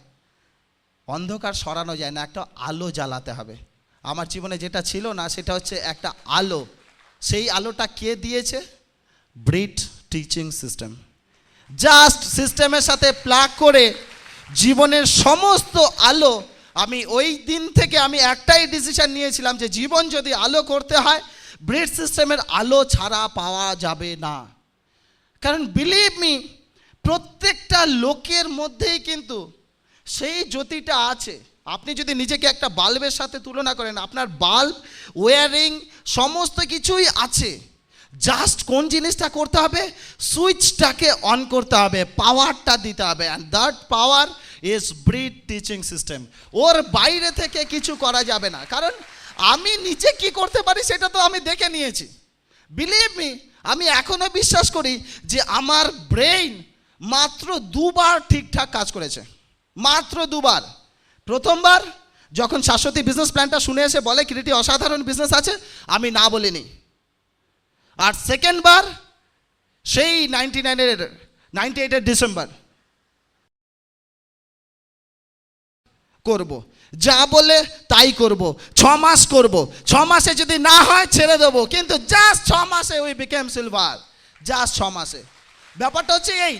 অন্ধকার সরানো যায় না, একটা আলো জ্বালাতে হবে। আমার জীবনে যেটা ছিল না সেটা হচ্ছে একটা আলো। সেই আলোটা কে দিয়েছে? ব্রিট টিচিং সিস্টেম। জাস্ট সিস্টেমের সাথে প্লাগ করে জীবনের সমস্ত আলো, আমি ওই দিন থেকে আমি একটাই ডিসিশন নিয়েছিলাম যে জীবন যদি আলো করতে হয়, ব্রিট সিস্টেমের আলো ছাড়া পাওয়া যাবে না। কারণ বিলিভ মি, প্রত্যেকটা লোকের মধ্যেই কিন্তু সেই জ্যোতিটা আছে। আপনি যদি নিজেকে একটা বাল্বের সাথে তুলনা করেন, আপনার বাল্ব, ওয়্যারিং সমস্ত কিছুই আছে, জাস্ট কোন জিনিসটা করতে হবে? সুইচটাকে অন করতে হবে, পাওয়ারটা দিতে হবে, and that power is Brit teaching system. ওর বাইরে থেকে কিছু করা যাবে না, কারণ আমি নিজে কি করতে পারি সেটা তো আমি দেখে নিয়েছি। বিলিভ মি, আমি এখনো বিশ্বাস করি যে আমার ব্রেইন মাত্র 2 বার ঠিকঠাক কাজ করেছে, মাত্র 2 বার। প্রথমবার যখন শাশ্বতী বিজনেস প্ল্যানটা শুনে এসে বলে কিরিটি অসাধারণ বিজনেস আছে, আমি না বলিনি। আর সেকেন্ড বার সেই 98 ডিসেম্বর করব, যা বলে তাই করব, 6 মাস করব, 6 মাসে যদি না হয় ছেড়ে দেবো, কিন্তু জাস্ট 6 মাসে উই বিকেম সিলভার, জাস্ট 6 মাসে। ব্যাপারটা হচ্ছে এই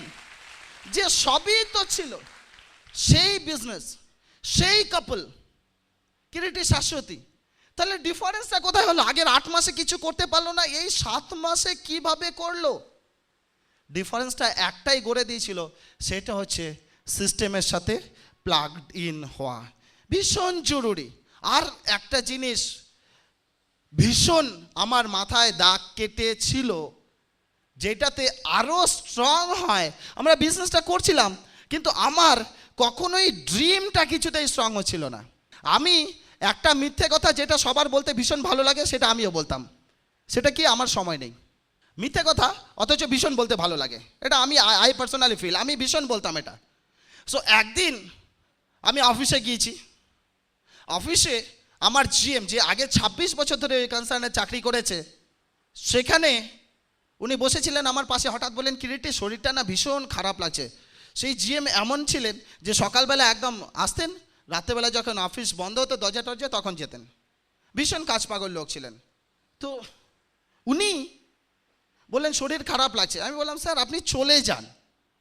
যে সবই তো ছিল, সেই বিজনেস, সেই কাপল, কিরিটি শাশ্বতী, তাহলে ডিফারেন্সটা কোথায় হলো? আগের 8 মাসে কিছু করতে পারলো না, এই 7 মাসে কিভাবে করলো? ডিফারেন্সটা একটাই গড়ে দিয়েছিল, সেটা হচ্ছে সিস্টেমের সাথে প্লাগড ইন হওয়া ভীষণ জরুরি। আর একটা জিনিস ভীষণ আমার মাথায় দাগ কেটেছিল, যেটাতে আরও স্ট্রং হয়। আমরা বিজনেসটা করছিলাম, কিন্তু আমার কখনোই ড্রিমটা কিছুতেই স্ট্রং হচ্ছিল না। আমি একটা মিথ্যে কথা যেটা সবার বলতে ভীষণ ভালো লাগে, সেটা আমিও বলতাম। সেটা কি, আমার সময় নেই। মিথ্যে কথা অথচ ভীষণ বলতে ভালো লাগে, এটা আই পার্সোনালি ফিল, আমি ভীষণ বলতাম এটা। সো একদিন আমি অফিসে গিয়েছি, অফিসে আমার জিএম, যে আগে 26 বছর ধরে ওই কনসার্নে চাকরি করেছে, সেখানে উনি বসেছিলেন আমার পাশে। হঠাৎ বলেন, কিরিটি শরীরটা না ভীষণ খারাপ লাগছে। সেই জিএম এমন ছিলেন যে সকালবেলা একদম আসতেন, রাত্রেবেলা যখন অফিস বন্ধ হতো দরজা টরজা তখন যেতেন। ভীষণ কাজ পাগল লোক ছিলেন। তো উনি বললেন শরীর খারাপ লাগছে। আমি বললাম স্যার আপনি চলে যান।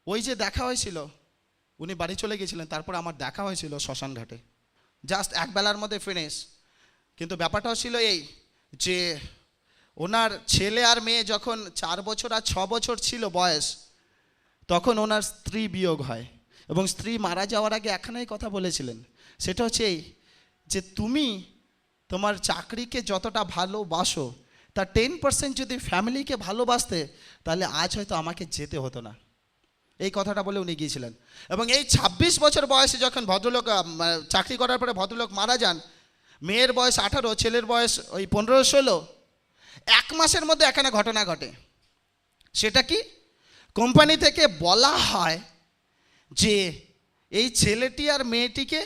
ওই যে দেখা হয়েছিল, উনি বাড়ি চলে গেছিলেন, তারপর আমার দেখা হয়েছিল শ্মশান ঘাটে, জাস্ট একবেলার মধ্যে ফিনিশ। কিন্তু ব্যাপারটাও ছিল এই যে ওনার ছেলে আর মেয়ে যখন 4 বছর আর 6 বছর ছিল বয়স, তখন ওনার স্ত্রী বিয়োগ হয়, এবং স্ত্রী মারা যাওয়ার আগে একখানাই কথা বলেছিলেন, সেটা হচ্ছে এই যে তুমি তোমার চাকরিকে যতটা ভালোবাসো তার 10% যদি ফ্যামিলিকে ভালোবাসতে, তাহলে আজ হয়তো আমাকে যেতে হতো না। এই কথাটা বলে উনি গিয়েছিলেন। এবং এই 26 বছর বয়সে যখন ভদ্রলোক চাকরি করার পরে ভদ্রলোক মারা যান, মেয়ের বয়স 18, ছেলের বয়স ওই 15-16, 1 মাসের মধ্যে এখানে ঘটনা ঘটে। সেটা কি, কোম্পানি থেকে বলা হয় যে এই ছেলেটি আর মেয়েটিকে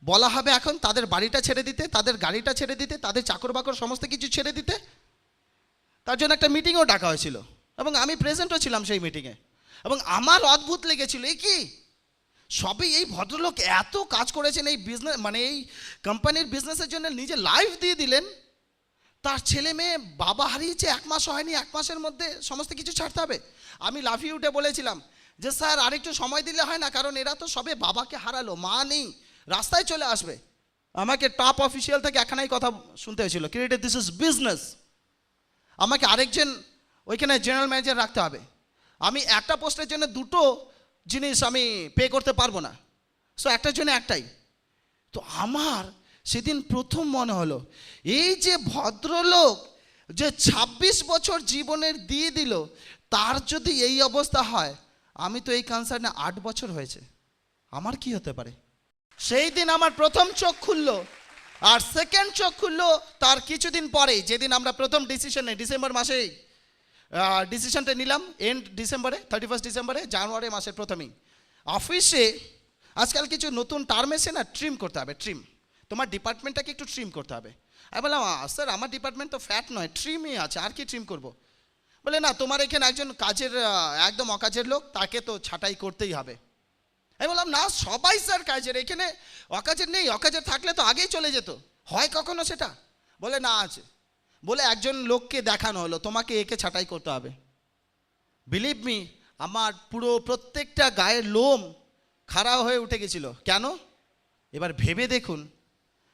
বলা হবে এখন তাদের বাড়িটা ছেড়ে দিতে, তাদের গাড়িটা ছেড়ে দিতে, তাদের চাকর বাকর সমস্ত কিছু ছেড়ে দিতে। তার জন্য একটা মিটিংও ডাকা হয়েছিল, এবং আমি প্রেজেন্টও ছিলাম সেই মিটিংয়ে। এবং আমার অদ্ভুত লেগেছিল, এই কি সবই এই ভদ্রলোক এত কাজ করেছেন এই বিজনেস, মানে এই কোম্পানির বিজনেসের জন্য নিজে লাইফ দিয়ে দিলেন, তার ছেলে মেয়ে বাবা হারিয়েছে 1 মাস হয়নি, 1 মাসের মধ্যে সমস্ত কিছু ছাড়তে হবে। আমি লাফিয়ে উঠে বলেছিলাম যে স্যার আরেকটু সময় দিলে হয় না, কারণ এরা তো সবে বাবাকে হারালো, মা নেই, রাস্তায় চলে আসবে। আমাকে টপ অফিসিয়াল থেকে একখানাই কথা শুনতে হয়েছিল, ক্রিয়েটিভ দিস ইজ বিজনেস। আমাকে আরেকজন ওইখানে জেনারেল ম্যানেজার রাখতে হবে, আমি একটা পোস্টের জন্য 2টো জিনিস আমি পে করতে পারবো না, সো একটার জন্য একটাই। তো আমার সেদিন প্রথম মনে হলো, এই যে ভদ্রলোক যে 26 বছর জীবনের দিয়ে দিল, তার যদি এই অবস্থা হয়, আমি তো এই কনসার্নে 8 বছর হয়েছে, আমার কি হতে পারে। সেই দিন আমার প্রথম চোখ খুললো। আর সেকেন্ড চোখ খুললো তার কিছুদিন পরেই, যেদিন আমরা প্রথম ডিসিশনে ডিসেম্বর মাসেই ডিসিশনটা নিলাম, এন্ড ডিসেম্বরে 31 ডিসেম্বরে, জানুয়ারি মাসের প্রথমেই অফিসে আজকাল কিছু নতুন টার্ম এসে না, ট্রিম করতে হবে, ট্রিম, তোমার ডিপার্টমেন্টটাকে একটু ট্রিম করতে হবে। আমি বললাম স্যার আমার ডিপার্টমেন্ট তো ফ্যাট নয়, ট্রিমই আছে, আর কি ট্রিম করব। বলে না, তোমার এখানে একজন কাজের একদম অকাজের লোক, তাকে তো ছাঁটাই করতেই হবে। আমি বললাম না সবাই স্যার কাজের, এখানে অকাজের নেই, অকাজের থাকলে তো আগেই চলে যেত, হয় কখনো সেটা। বলে না আছে। বলে একজন লোককে দেখানো হলো, তোমাকে একে ছাঁটাই করতে হবে। বিলিভ মি, আমার পুরো প্রত্যেকটা গায়ের লোম খাড়া হয়ে উঠে গেছিল। কেন? এবার ভেবে দেখুন,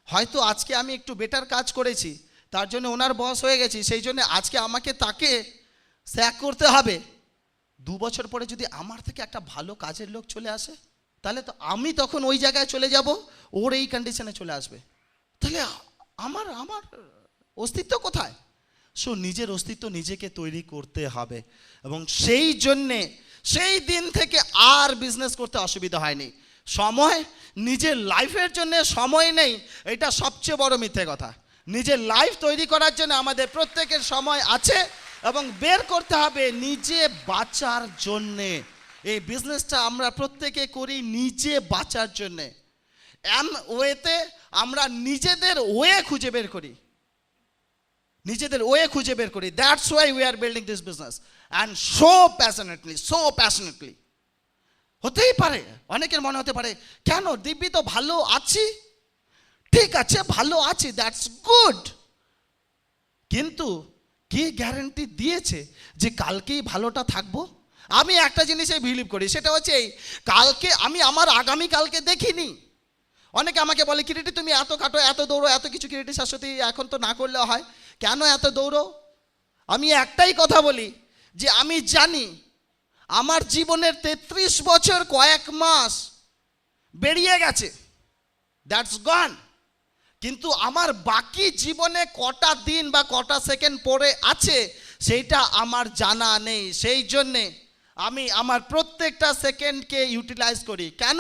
হয়তো আজকে আমি একটু বেটার কাজ করেছি, তার জন্য ওনার বস হয়ে গেছি, সেই জন্য আজকে আমাকে তাকে স্যাক করতে হবে। 2 বছর পরে যদি আমার থেকে একটা ভালো কাজের লোক চলে আসে, তাহলে তো আমি তখন ওই জায়গায় চলে যাব, ওর এই কন্ডিশনে চলে আসবে, তাহলে আমার অস্তিত্ব কোথায়? সো নিজের অস্তিত্ব নিজেকে তৈরি করতে হবে। এবং সেই জন্যে সেই দিন থেকে আর বিজনেস করতে অসুবিধা হয়নি। সময়, নিজের লাইফের জন্য সময় নেই, এটা সবচেয়ে বড় মিথ্যে কথা। নিজের লাইফ তৈরি করার জন্য আমাদের প্রত্যেকের সময় আছে, এবং বের করতে হবে নিজে বাঁচার জন্যে। এই বিজনেসটা আমরা প্রত্যেকে করি নিজে বাঁচার জন্যে। ওয়েতে আমরা নিজেদের ওয়ে খুঁজে বের করি, নিজেদের ওয়ে খুঁজে বের করি। That's why we are building this business and so passionately. হতেই পারে অনেকের মনে হতে পারে, কেন দিব্যি তো ভালো আছি, ঠিক আছে ভালো আছি, দ্যাটস গুড, কিন্তু কে গ্যারান্টি দিয়েছে যে কালকেই ভালোটা থাকবো? আমি একটা জিনিসে বিলিভ করি, সেটা হচ্ছে এই, কালকে আমি আমার আগামী কালকে দেখিনি। অনেকে আমাকে বলে, কিরিটি তুমি এত খাটো, এত দৌড়ো, এত কিছু, কিরিটি শাশ্বতী এখন তো না করলেও হয়, কেন এত দৌড়ো? আমি একটাই কথা বলি যে আমি জানি আমার জীবনের 33 বছর কয়েক মাস বেরিয়ে গেছে, দ্যাটস গন। কিন্তু আমার বাকি জীবনে কটা দিন বা কটা সেকেন্ড পরে আছে সেইটা আমার জানা নেই। সেই জন্যে আমি আমার প্রত্যেকটা সেকেন্ডকে ইউটিলাইজ করি। কেন?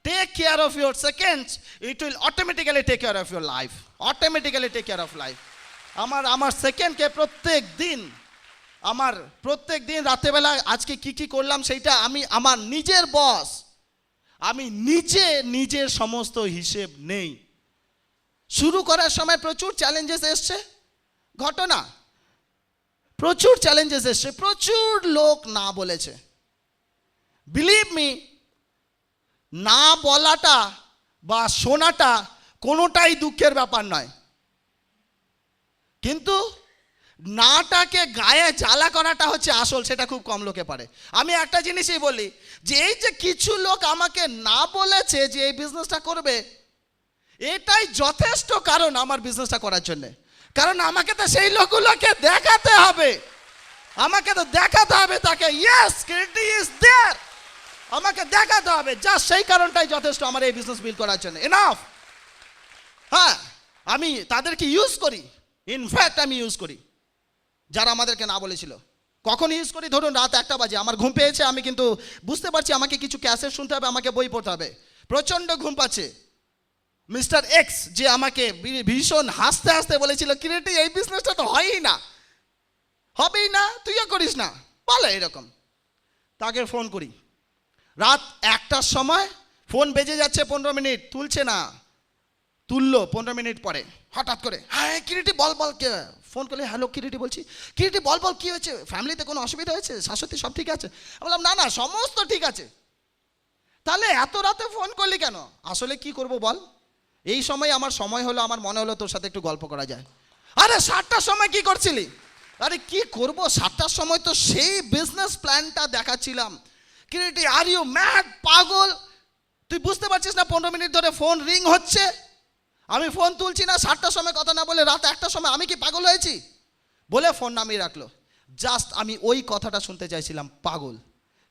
Take care of your seconds, it will automatically take care of your life, automatically take care of life. আমার সেকেন্ডকে প্রত্যেক দিন রাতেবেলা আজকে কি করলাম সেইটা আমি আমার নিজের বস, আমি নিজের সমস্ত হিসেব নেই। শুরু করার সময় প্রচুর চ্যালেঞ্জেস এসছে, ঘটনা প্রচুর চ্যালেঞ্জেস এসছে, প্রচুর লোক না বলেছে। বিলিভ মি, না বলাটা বা শোনাটা কোনোটাই দুঃখের ব্যাপার নয়, কিন্তু নাটাকে গায়ে জ্বালা করাটা হচ্ছে আসল, সেটা খুব কম লোকে পারে। আমি একটা জিনিসই বলি যে এই যে কিছু লোক আমাকে না বলেছে যে এই বিজনেসটা করবে, এটাই যথেষ্ট কারণ আমার বিজনেসটা করার জন্য। কারণ আমাকে তো সেই লোকগুলোকে দেখাতে হবে, তাকে ইয়েস ক্রিয়েটিভ ইজ देयर, আমাকে দেখাতে হবে। জাস্ট সেই কারণটাই যথেষ্ট আমার এই বিজনেস বিল্ড করার জন্য, এনাফ। হ্যাঁ, আমি তাদেরকে ইউজ করি, ইনফ্যাক্ট আমি ইউজ করি যারা আমাদেরকে না বলেছিল। কখন ইউজ করি? ধরুন রাত 1টা বাজে, আমার ঘুম পেয়েছে, আমি কিন্তু বুঝতে পারছি আমাকে কিছু ক্যাসেট শুনতে হবে, আমাকে বই পড়তে হবে, প্রচণ্ড ঘুম পাচ্ছে। মিস্টার এক্স যে আমাকে ভীষণ হাসতে হাসতে বলেছিল, ক্রিয়েটিভ এই বিজনেসটা তো হবেই না, তুইও করিস না, বলে এরকম। তাকে ফোন করি রাত 1টার সময়, ফোন বেজে যাচ্ছে 15 মিনিট, তুলছে না। তুললো 15 মিনিট পরে হঠাৎ করে, হ্যাঁ ক্রিয়েটিভ বল কে ফোন করলে, হ্যালো ক্রিয়েটিভ বলছি, ক্রিয়েটিভ বল কী হয়েছে, ফ্যামিলিতে কোনো অসুবিধা হয়েছে, শাশুড়ি সব ঠিক আছে? বললাম না সমস্ত ঠিক আছে। তাহলে এত রাতে ফোন করলি কেন? আসলে কি করব বল, এই সময় আমার সময় হলো, আমার মনে হলো তোর সাথে একটু গল্প করা যায়। আরে 7টার সময় কি করছিলি? আরে কি করব, 7টার সময় তো সেই বিজনেস প্ল্যানটা দেখাচ্ছিলাম। ক্রিয়েটিভ আর ইউ ম্যাড, পাগল, তুই বুঝতে পারছিস না 15 মিনিট ধরে ফোন রিং হচ্ছে, আমি ফোন তুলছি না, 7টার সময় কথা না বলে রাত 1টার সময়, আমি কি পাগল হয়েছি? বলে ফোন নামিয়ে রাখলো। জাস্ট আমি ওই কথাটা শুনতে চাইছিলাম, পাগল।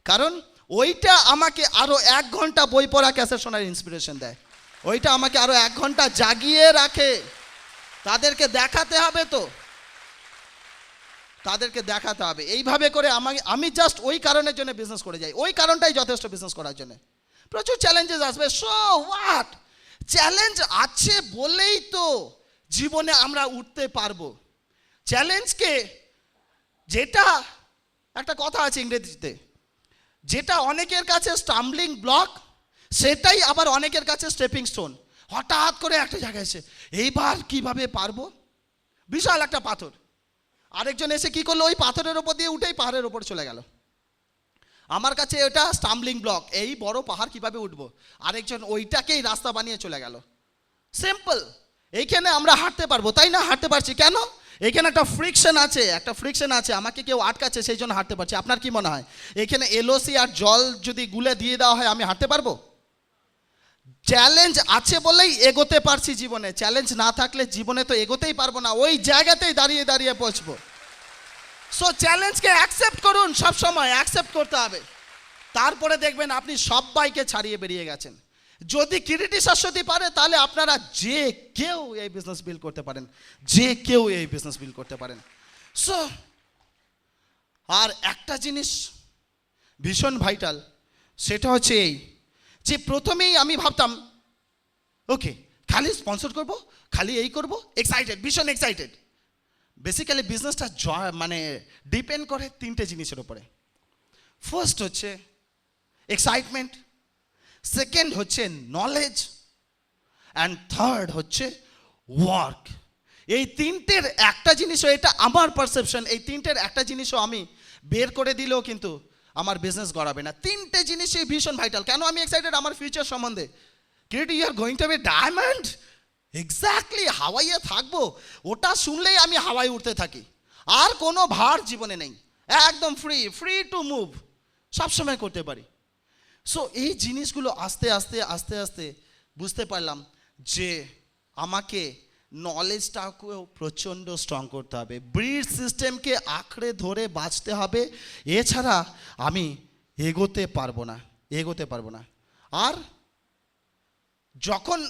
কারণ ওইটা আমাকে আরো 1 ঘন্টা বই পড়া ক্যাসেট শোনার ইন্সপিরেশন দেয়, ওইটা আমাকে আরো 1 ঘন্টা জাগিয়ে রাখে। তাদেরকে দেখাতে হবে, তাদেরকে দেখাতে হবে। এইভাবে করে আমি জাস্ট ওই কারণের জন্য বিজনেস করে যাই, ওই কারণটাই যথেষ্ট বিজনেস করার জন্য। প্রচুর চ্যালেঞ্জেস আসবে, সো হোয়াট, চ্যালেঞ্জ আছে বলেই তো জীবনে আমরা উঠতে পারবো। চ্যালেঞ্জকে, যেটা একটা কথা আছে ইংরেজিতে, যেটা অনেকের কাছে স্টাম্বলিং ব্লক, সেটাই আবার অনেকের কাছে স্টেপিং স্টোন। হঠাৎ করে একটা জায়গায় এসে এইবার কিভাবে পারবো, বিশাল একটা পাথর, আরেকজন এসে কি করলো, ওই পাথরের ওপর দিয়ে উঠেই পাহাড়ের ওপর চলে গেল। আমার কাছে ওটা স্টাম্বলিং ব্লক, এই বড় পাহাড় কিভাবে উঠবো, আরেকজন ওইটাকেই রাস্তা বানিয়ে চলে গেল। সিম্পল। এইখানে আমরা হাঁটতে পারবো, তাই না? হাঁটতে পারছি কেন? এখানে একটা ফ্রিকশন আছে, আমাকে কেউ আটকাচ্ছে, সেই জন্য হাঁটতে পারছি। আপনার কি মনে হয় এখানে এলওসি আর জল যদি গুলে দিয়ে দেওয়া হয় আমি হাঁটতে পারবো? চ্যালেঞ্জ আছে বলেই এগোতে পারছি জীবনে, চ্যালেঞ্জ না থাকলে জীবনে তো এগোতেই পারবো না, ওই জায়গাতেই দাঁড়িয়ে পৌঁছবো। সো চ্যালেঞ্জকে অ্যাকসেপ্ট করুন, সব সময় অ্যাকসেপ্ট করতে হবে, তারপরে দেখবেন আপনি সবাইকে ছাড়িয়ে বেরিয়ে গেছেন। যদি কিরিটি শাশ্বতী পারে, তাহলে আপনারা যে কেউ এই বিজনেস বিল্ড করতে পারেন, সো আর একটা জিনিস ভীষণ ভাইটাল, সেটা হচ্ছে এই যে প্রথমেই আমি ভাবতাম ওকে খালি স্পন্সর করব, খালি এই করব, ভীষণ এক্সাইটেড। বেসিক্যালি বিজনেসটা মানে ডিপেন্ড করে 3টে জিনিসের উপরে। ফার্স্ট হচ্ছে এক্সাইটমেন্ট, সেকেন্ড হচ্ছে নলেজ, অ্যান্ড থার্ড হচ্ছে ওয়ার্ক। এই 3টের একটা জিনিসও, এটা আমার পারসেপশন, এই 3টের একটা জিনিসও আমি বের করে দিলেও কিন্তু আমার বিজনেস গড়াবে না। 3টে জিনিসই ভীষণ ভাইটাল। কেন আমি এক্সাইটেড? আমার ফিউচার সম্বন্ধে। Creative you are going to be diamond, exactly হাওয়াইয়ে থাকবো, ওটা শুনলেই আমি হাওয়াই উঠতে থাকি, আর কোনো ভার জীবনে নেই, একদম ফ্রি টু মুভ, সবসময় করতে পারি। সো এই জিনিসগুলো আস্তে আস্তে বুঝতে পারলাম যে আমাকে নলেজটাকেও প্রচণ্ড স্ট্রং করতে হবে, ব্রিড সিস্টেমকে আঁকড়ে ধরে বাঁচতে হবে, এছাড়া আমি এগোতে পারবো না। আর যখন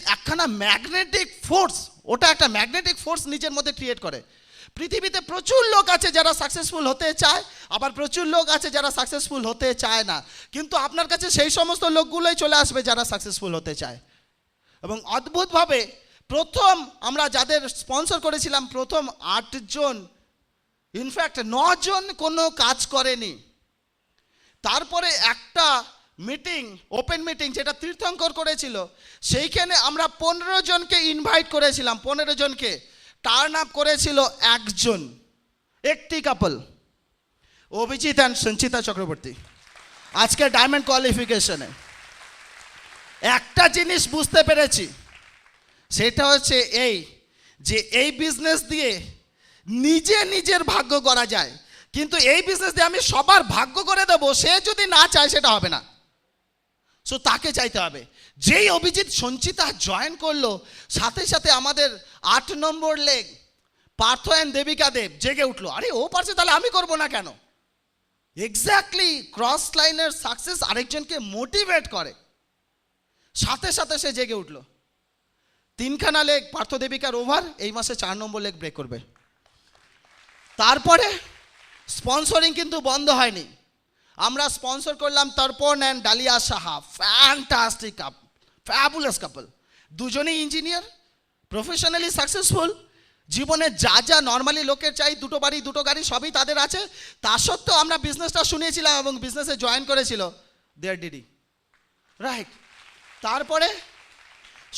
একখানা ম্যাগনেটিক ফোর্স, ওটা একটা ম্যাগনেটিক ফোর্স নিজের মধ্যে ক্রিয়েট করে। পৃথিবীতে প্রচুর লোক আছে যারা সাকসেসফুল হতে চায়, আবার প্রচুর লোক আছে যারা সাকসেসফুল হতে চায় না, কিন্তু আপনার কাছে সেই সমস্ত লোকগুলোই চলে আসবে যারা সাকসেসফুল হতে চায়। এবং অদ্ভুতভাবে প্রথম আমরা যাদের স্পন্সর করেছিলাম, প্রথম 8 জন, ইনফ্যাক্ট 9 জন কোনো কাজ করেনি। তারপরে একটা মিটিং, ওপেন মিটিং, যেটা তীর্থঙ্কর করেছিল, সেইখানে আমরা 15 জনকে ইনভাইট করেছিলাম, 15 জনকে। টার্ন আপ করেছিল একটি কাপল, অভিজিৎ অ্যান্ড সঞ্চিতা চক্রবর্তী। আজকে ডায়মন্ড কোয়ালিফিকেশনে একটা জিনিস বুঝতে পেরেছি, সেটা হচ্ছে এই যে এই বিজনেস দিয়ে নিজের ভাগ্য করা যায়, কিন্তু এই বিজনেস দিয়ে আমি সবার ভাগ্য করে দেবো, সে যদি না চায় সেটা হবে না। সো তাকে চাইতে হবে। যেই অভিজিৎ সঞ্চিতা জয়েন করলো, সাথে সাথে আমাদের 8 নম্বর লেগ পার্থ অ্যান্ড দেবিকা দেব জেগে উঠলো, আরে ও পারছে তাহলে আমি করবো না কেন। এক্স্যাক্টলি ক্রস লাইনের সাকসেস আরেকজনকে মোটিভেট করে, সাথে সাথে সে জেগে উঠলো। 3খানা লেগ পার্থ দেবিকার ওভার, এই মাসে 4 নম্বর লেগ ব্রেক করবে। তারপরে স্পন্সরিং কিন্তু বন্ধ হয়নি, আমরা স্পন্সর করলাম Tarpan and Dalia Saha, fantastic couple, fabulous couple. দুজনেই ইঞ্জিনিয়ার, প্রফেশনালি সাকসেসফুল, জীবনে যা নর্মালি লোকের চাই, 2 বাড়ি 2 গাড়ি সবই তাদের আছে। তা সত্ত্বেও আমরা বিজনেসটা শুনিয়েছিলাম এবং বিজনেসে জয়েন করেছিল দেয়ার ডিডি, রাইট। তারপরে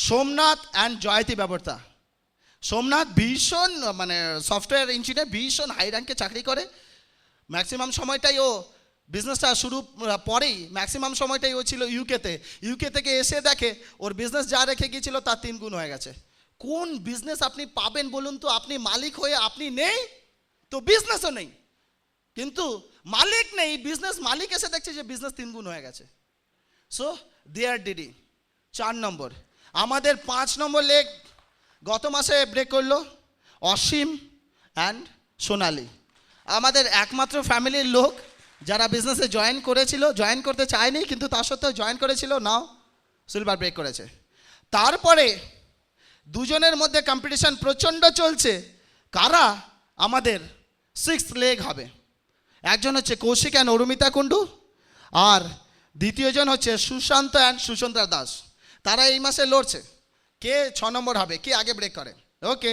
সোমনাথ অ্যান্ড জয়তী ব্যবর্তা। সোমনাথ ভীষণ মানে সফটওয়্যার ইঞ্জিনিয়ার, ভীষণ হাই র্যাঙ্কে চাকরি করে। ম্যাক্সিমাম সময়টাই ও বিজনেসটা শুরু পরেই ম্যাক্সিমাম সময়টাই ও ছিল ইউকে থেকে এসে দেখে ওর বিজনেস যা রেখে গিয়েছিল তার 3 গুণ হয়ে গেছে। কোন বিজনেস আপনি পাবেন বলুন তো? আপনি মালিক হয়ে আপনি নেই তো বিজনেসও নেই, কিন্তু মালিক নেই, বিজনেস মালিক এসে দেখছে যে বিজনেস 3 গুণ হয়ে গেছে। সো দেয়ার ডিডি 4 নম্বর। আমাদের 5 নম্বর লেগ গত মাসে ব্রেক করলো অসীম অ্যান্ড সোনালি, আমাদের একমাত্র ফ্যামিলির লোক যারা বিজনেসে জয়েন করতে চায়নি, কিন্তু তা সত্ত্বেও জয়েন করেছিল, নাও সিলভার ব্রেক করেছে। তারপরে দুজনের মধ্যে কম্পিটিশন প্রচণ্ড চলছে, কারা আমাদের 6th লেগ হবে। একজন হচ্ছে কৌশিক অ্যান্ড অরুমিতা কুণ্ডু, আর দ্বিতীয়জন হচ্ছে সুশান্ত অ্যান্ড সুচন্দ্রা দাস। তারা এই মাসে লড়ছে কে 6 নম্বর হবে, কে আগে ব্রেক করে। ওকে,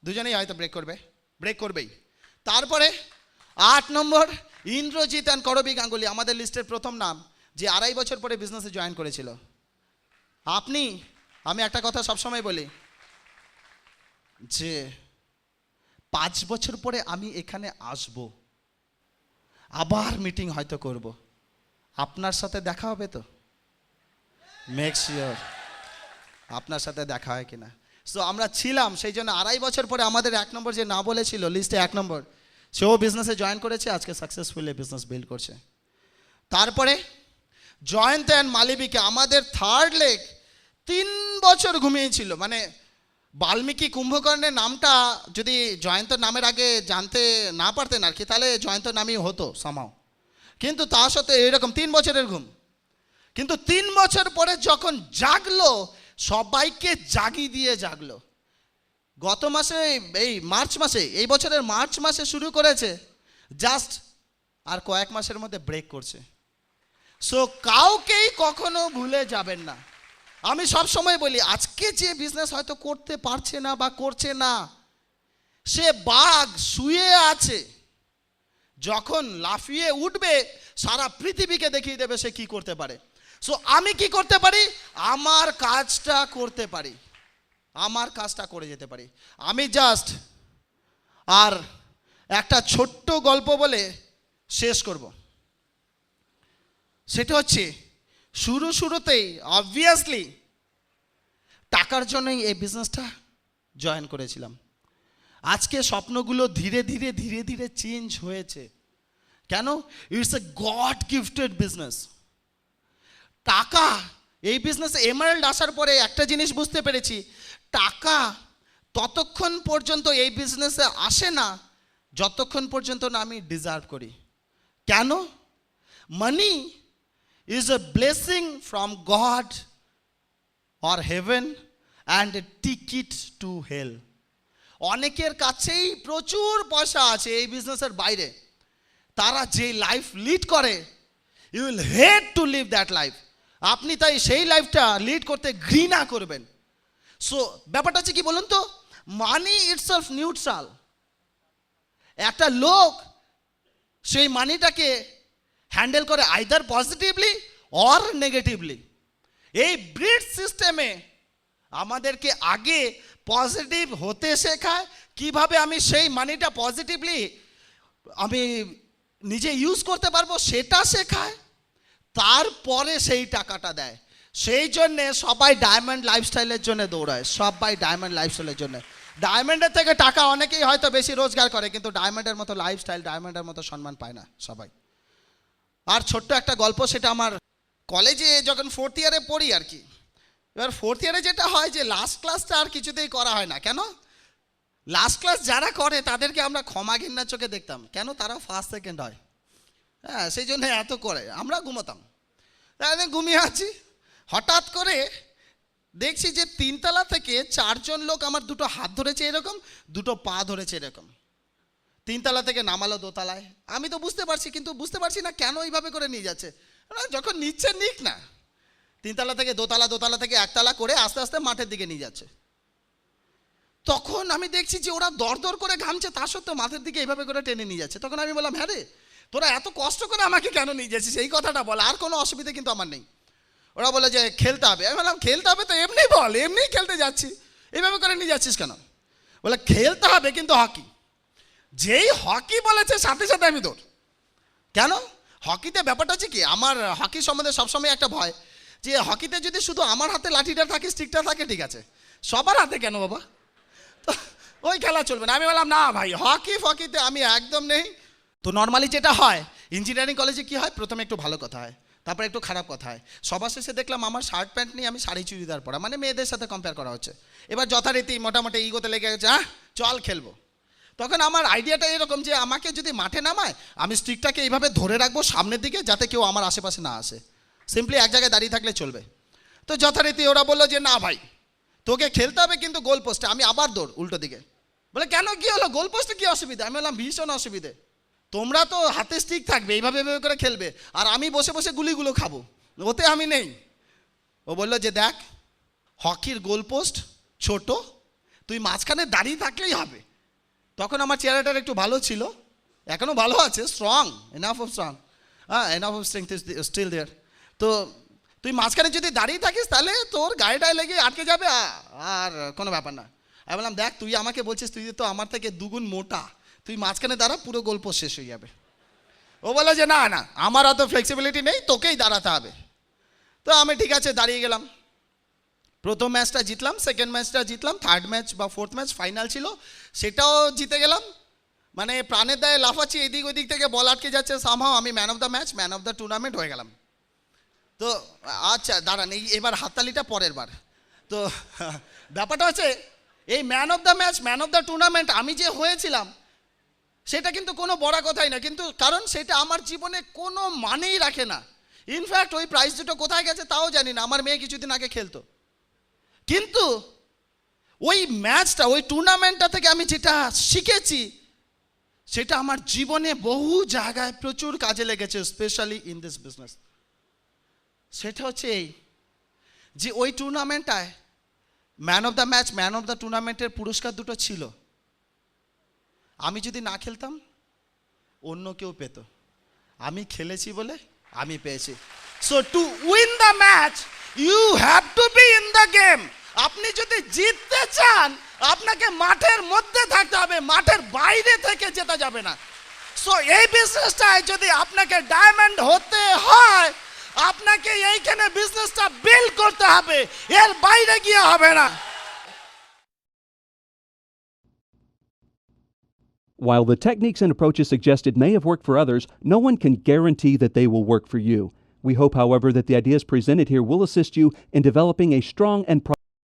দুজনেই হয়তো ব্রেক করবেই। তারপরে 8 নম্বর ইন্দ্রজিৎ অ্যান্ড করবী গাঙ্গুলি, আমাদের লিস্টের প্রথম নাম, যে 2.5 বছর পরে বিজনেসে জয়েন করেছিল। আমি একটা কথা সবসময় বলি যে 5 বছর পরে আমি এখানে আসব, আবার মিটিং হয়তো করব, আপনার সাথে দেখা হবে তো? মেক শিওর আপনার সাথে দেখা হয় কিনা। সো আমরা ছিলাম, সেই জন্য 2.5 বছর পরে আমাদের 1 নম্বর যে না বলেছিল লিস্টে 1 নম্বর, সেও বিজনেসে জয়েন করেছে, আজকে সাকসেসফুলি বিজনেস বিল্ড করছে। তারপরে জয়ন্ত অ্যান্ড মালবিকা, আমাদের 3rd লেগ 3 বছর ঘুমিয়েছিল। মানে বাল্মীকি কুম্ভকর্ণের নামটা যদি জয়ন্ত নামের আগে জানতে না পারতেন আর কি, তাহলে জয়ন্ত নামই হতো সামাও, কিন্তু তা সত্ত্বেও এরকম 3 বছরের ঘুম। কিন্তু 3 বছর পরে যখন জাগলো, সবাইকে জাগিয়ে দিয়ে জাগলো। গত মাসে এই বছরের মার্চ মাসে শুরু করেছে, জাস্ট আর কয়েক মাসের মধ্যে ব্রেক করছে। সো কাউকেই কখনো ভুলে যাবেন না। আমি সব সময় বলি, আজকে যে বিজনেস হয়তো করতে পারছে না বা করছে না, সে বাঘ শুয়ে আছে, যখন লাফিয়ে উঠবে সারা পৃথিবীকে দেখিয়ে দেবে সে কি করতে পারে। সো আমি কি করতে পারি? আমার কাজটা করতে পারি, আমার কাজটা করে যেতে পারি। আমি জাস্ট আর একটা ছোট্ট গল্প বলে শেষ করব। সেটা হচ্ছে শুরুতেই অবভিয়াসলি টাকার জন্যই এই বিজনেসটা জয়েন করেছিলাম। আজকে স্বপ্নগুলো ধীরে ধীরে চেঞ্জ হয়েছে। কেন? It's a god gifted business. টাকা এই বিজনেসে এমারেল্ড আসার পরে একটা জিনিস বুঝতে পেরেছি, টাকা ততক্ষণ পর্যন্ত এই বিজনেসে আসে না যতক্ষণ পর্যন্ত না আমি ডিজার্ভ করি। কেন? Money is a blessing from God or heaven and a ticket to hell. অনেকের কাছেই প্রচুর পয়সা আছে এই বিজনেসের বাইরে, তারা যে লাইফ লিড করে, you will hate to live that life. আপনি তাই সেই লাইফটা লিড করতে ঘৃণা করবেন। সো ব্যাপারটা হচ্ছে কি বলুন তো, মানি ইটসেলফ নিউট্রাল। একটা লোক সেই মানিটাকে হ্যান্ডেল করে আইদার পজিটিভলি অর নেগেটিভলি। এই ব্রিড সিস্টেমে আমাদেরকে আগে পজিটিভ হতে শেখায়, কিভাবে আমি সেই মানিটা পজিটিভলি আমি নিজে ইউজ করতে পারবো সেটা শেখায়, তারপরে সেই টাকাটা দেয়। সেই জন্যে সবাই ডায়মন্ড লাইফস্টাইলের জন্য দৌড়ায়, সবাই ডায়মন্ড লাইফস্টাইলের জন্য। ডায়মন্ডের থেকে টাকা অনেকেই হয়তো বেশি রোজগার করে, কিন্তু ডায়মন্ডের মতো লাইফস্টাইল, ডায়মন্ডের মতো সম্মান পায় না সবাই। আর ছোট্ট একটা গল্প, সেটা আমার কলেজে যখন 4th ইয়ারে পড়ি আর কি। এবার 4th ইয়ারে যেটা হয় যে লাস্ট ক্লাসটা আর কিছুতেই করা হয় না। কেন? লাস্ট ক্লাস যারা করে তাদেরকে আমরা ক্ষমা ঘৃণার চোখে দেখতাম, কেন তারা ফার্স্ট সেকেন্ড হয়। হ্যাঁ, সেই জন্য এত করে আমরা ঘুমোতাম। তাই ঘুমিয়ে আছি, হঠাৎ করে দেখছি যে 3 তলা থেকে 4 জন লোক আমার দুটো হাত ধরেছে এরকম, দুটো পা ধরেছে এরকম। 3 তলা থেকে নামালো 2 তলায়। আমি তো বুঝতে পারছি, কিন্তু বুঝতে পারছি না কেন এইভাবে করে নিয়ে যাচ্ছে। যখন নিচ্ছে নিক না। 3 তলা থেকে 2 তলা, 2 তলা থেকে 1 তলা করে আস্তে আস্তে মাঠের দিকে নিয়ে যাচ্ছে। তখন আমি দেখছি যে ওরা দর করে ঘামছে, তা সত্ত্বেও মাঠের দিকে এইভাবে করে টেনে নিয়ে যাচ্ছে। তখন আমি বললাম, হ্যাঁ রে, তোরা এত কষ্ট করে আমাকে কেন নিয়ে যাচ্ছিস, এই কথাটা বল, আর কোনো অসুবিধা কিন্তু আমার নেই। ওরা বলে যে খেলতে হবে। আমি বললাম, খেলতে হবে তো এমনি বল, এমনি খেলতে যাচ্ছি, এইভাবে করে নিয়ে যাচ্ছিস কেন? বলে খেলতে হবে কিন্তু হকি। যেই হকি বলেছে সাথে সাথে আমি দৌড়। কেন? হকিতে ব্যাপারটা হচ্ছে কি, আমার হকি সম্বন্ধে সবসময় একটা ভয়, যে হকিতে যদি শুধু আমার হাতে লাঠিটা থাকে, স্টিকটা থাকে, ঠিক আছে, সবার হাতে কেন বাবা? তো ওই খেলা চলবে না। আমি বললাম, না ভাই, হকিতে আমি একদম নেই। তো নর্মালি যেটা হয় ইঞ্জিনিয়ারিং কলেজে কি হয়, প্রথমে একটু ভালো কথা হয়, তারপরে একটু খারাপ কথা হয়। সবার শেষে দেখলাম আমার শার্ট প্যান্ট নিয়ে আমি শাড়ি চুড়িদার পরা, মানে মেয়েদের সাথে কম্পেয়ার করা হচ্ছে। এবার যথারীতি মোটামুটি ইগোতে লেগে গেছে, হ্যাঁ চল খেলবো। তখন আমার আইডিয়াটা এরকম যে আমাকে যদি মাঠে নামায়, আমি স্টিকটাকে এইভাবে ধরে রাখবো সামনের দিকে, যাতে কেউ আমার আশেপাশে না আসে, সিম্পলি এক জায়গায় দাঁড়িয়ে থাকলে চলবে। তো যথারীতি ওরা বললো যে না ভাই, তোকে খেলতে হবে কিন্তু গোল পোস্টে। আমি আবার দৌড় উল্টো দিকে। বলে কেন, কি হলো, গোল পোস্টে কি অসুবিধা? আমি বললাম, ভীষণ অসুবিধে। তোমরা তো হাতে স্টিক থাকবে, এইভাবে এইভাবে করে খেলবে, আর আমি বসে বসে গুলিগুলো খাবো, ওতে আমি নেই। ও বললো যে দেখ, হকির গোল পোস্ট ছোট, তুই মাঝখানে দাঁড়িয়ে থাকলেই হবে। তখন আমার চেহারাটার একটু ভালো ছিল, এখনও ভালো আছে, strong, enough of strength is still there. তো তুই মাঝখানে যদি দাঁড়িয়ে থাকিস তাহলে তোর গায়েটায় লেগে আটকে যাবে, আর কোনো ব্যাপার না। আমি বললাম, দেখ তুই আমাকে বলছিস, তুই তো আমার থেকে 2 গুণ মোটা, তুই মাঝখানে দাঁড়া, পুরো গল্প শেষ হয়ে যাবে। ও বলে যে না না, আমার অত ফ্লেক্সিবিলিটি নেই, তোকেই দাঁড়াতে হবে। তো আমি ঠিক আছে দাঁড়িয়ে গেলাম। প্রথম ম্যাচটা জিতলাম, সেকেন্ড ম্যাচটা জিতলাম, থার্ড ম্যাচ বা 4th ম্যাচ ফাইনাল ছিল, সেটাও জিতে গেলাম। মানে প্রাণের দায়ে লাফাচ্ছি, এদিক ওদিক থেকে বল আটকে যাচ্ছে, সামহাও আমি man of the match, man of the tournament হয়ে গেলাম। তো আচ্ছা দাঁড়ান, এবার হাততালিটা পরের বার। তো ব্যাপারটা হচ্ছে, এই man of the match, man of the tournament আমি যে হয়েছিলাম, সেটা কিন্তু কোনো বড় কথাই না, কিন্তু কারণ সেটা আমার জীবনে কোনো মানেই রাখে না। ইনফ্যাক্ট ওই প্রাইজ দুটো কোথায় গেছে তাও জানি না। আমার মেয়ে কিছুদিন আগে খেলতো, কিন্তু ওই ম্যাচটা, ওই টুর্নামেন্টটা থেকে আমি যেটা শিখেছি, সেটা আমার জীবনে বহু জায়গায় প্রচুর কাজে লেগেছে, স্পেশালি ইন দিস বিজনেস। সেটা হচ্ছে এই যে ওই টুর্নামেন্টটায় man of the match, man of the টুর্নামেন্টের পুরস্কার দুটো ছিল। আমি যদি না খেলতাম অন্য কেউ পেত, আমি খেলেছি বলে আমি পেয়েছি। So to win the match you have to be in the game. আপনি যদি জিততে চান, আপনাকে মাঠের মধ্যে থাকতে হবে, মাঠের বাইরে থেকে যেতে যাবে না। সো এই বিজনেসটায় যদি আপনাকে ডায়মন্ড হতে হয়, আপনাকে এইখানে বিজনেসটা বিল্ড করতে হবে, এর বাইরে গিয়ে হবে না। While the techniques and approaches suggested may have worked for others, no one can guarantee that they will work for you. We hope, however, that the ideas presented here will assist you in developing a strong and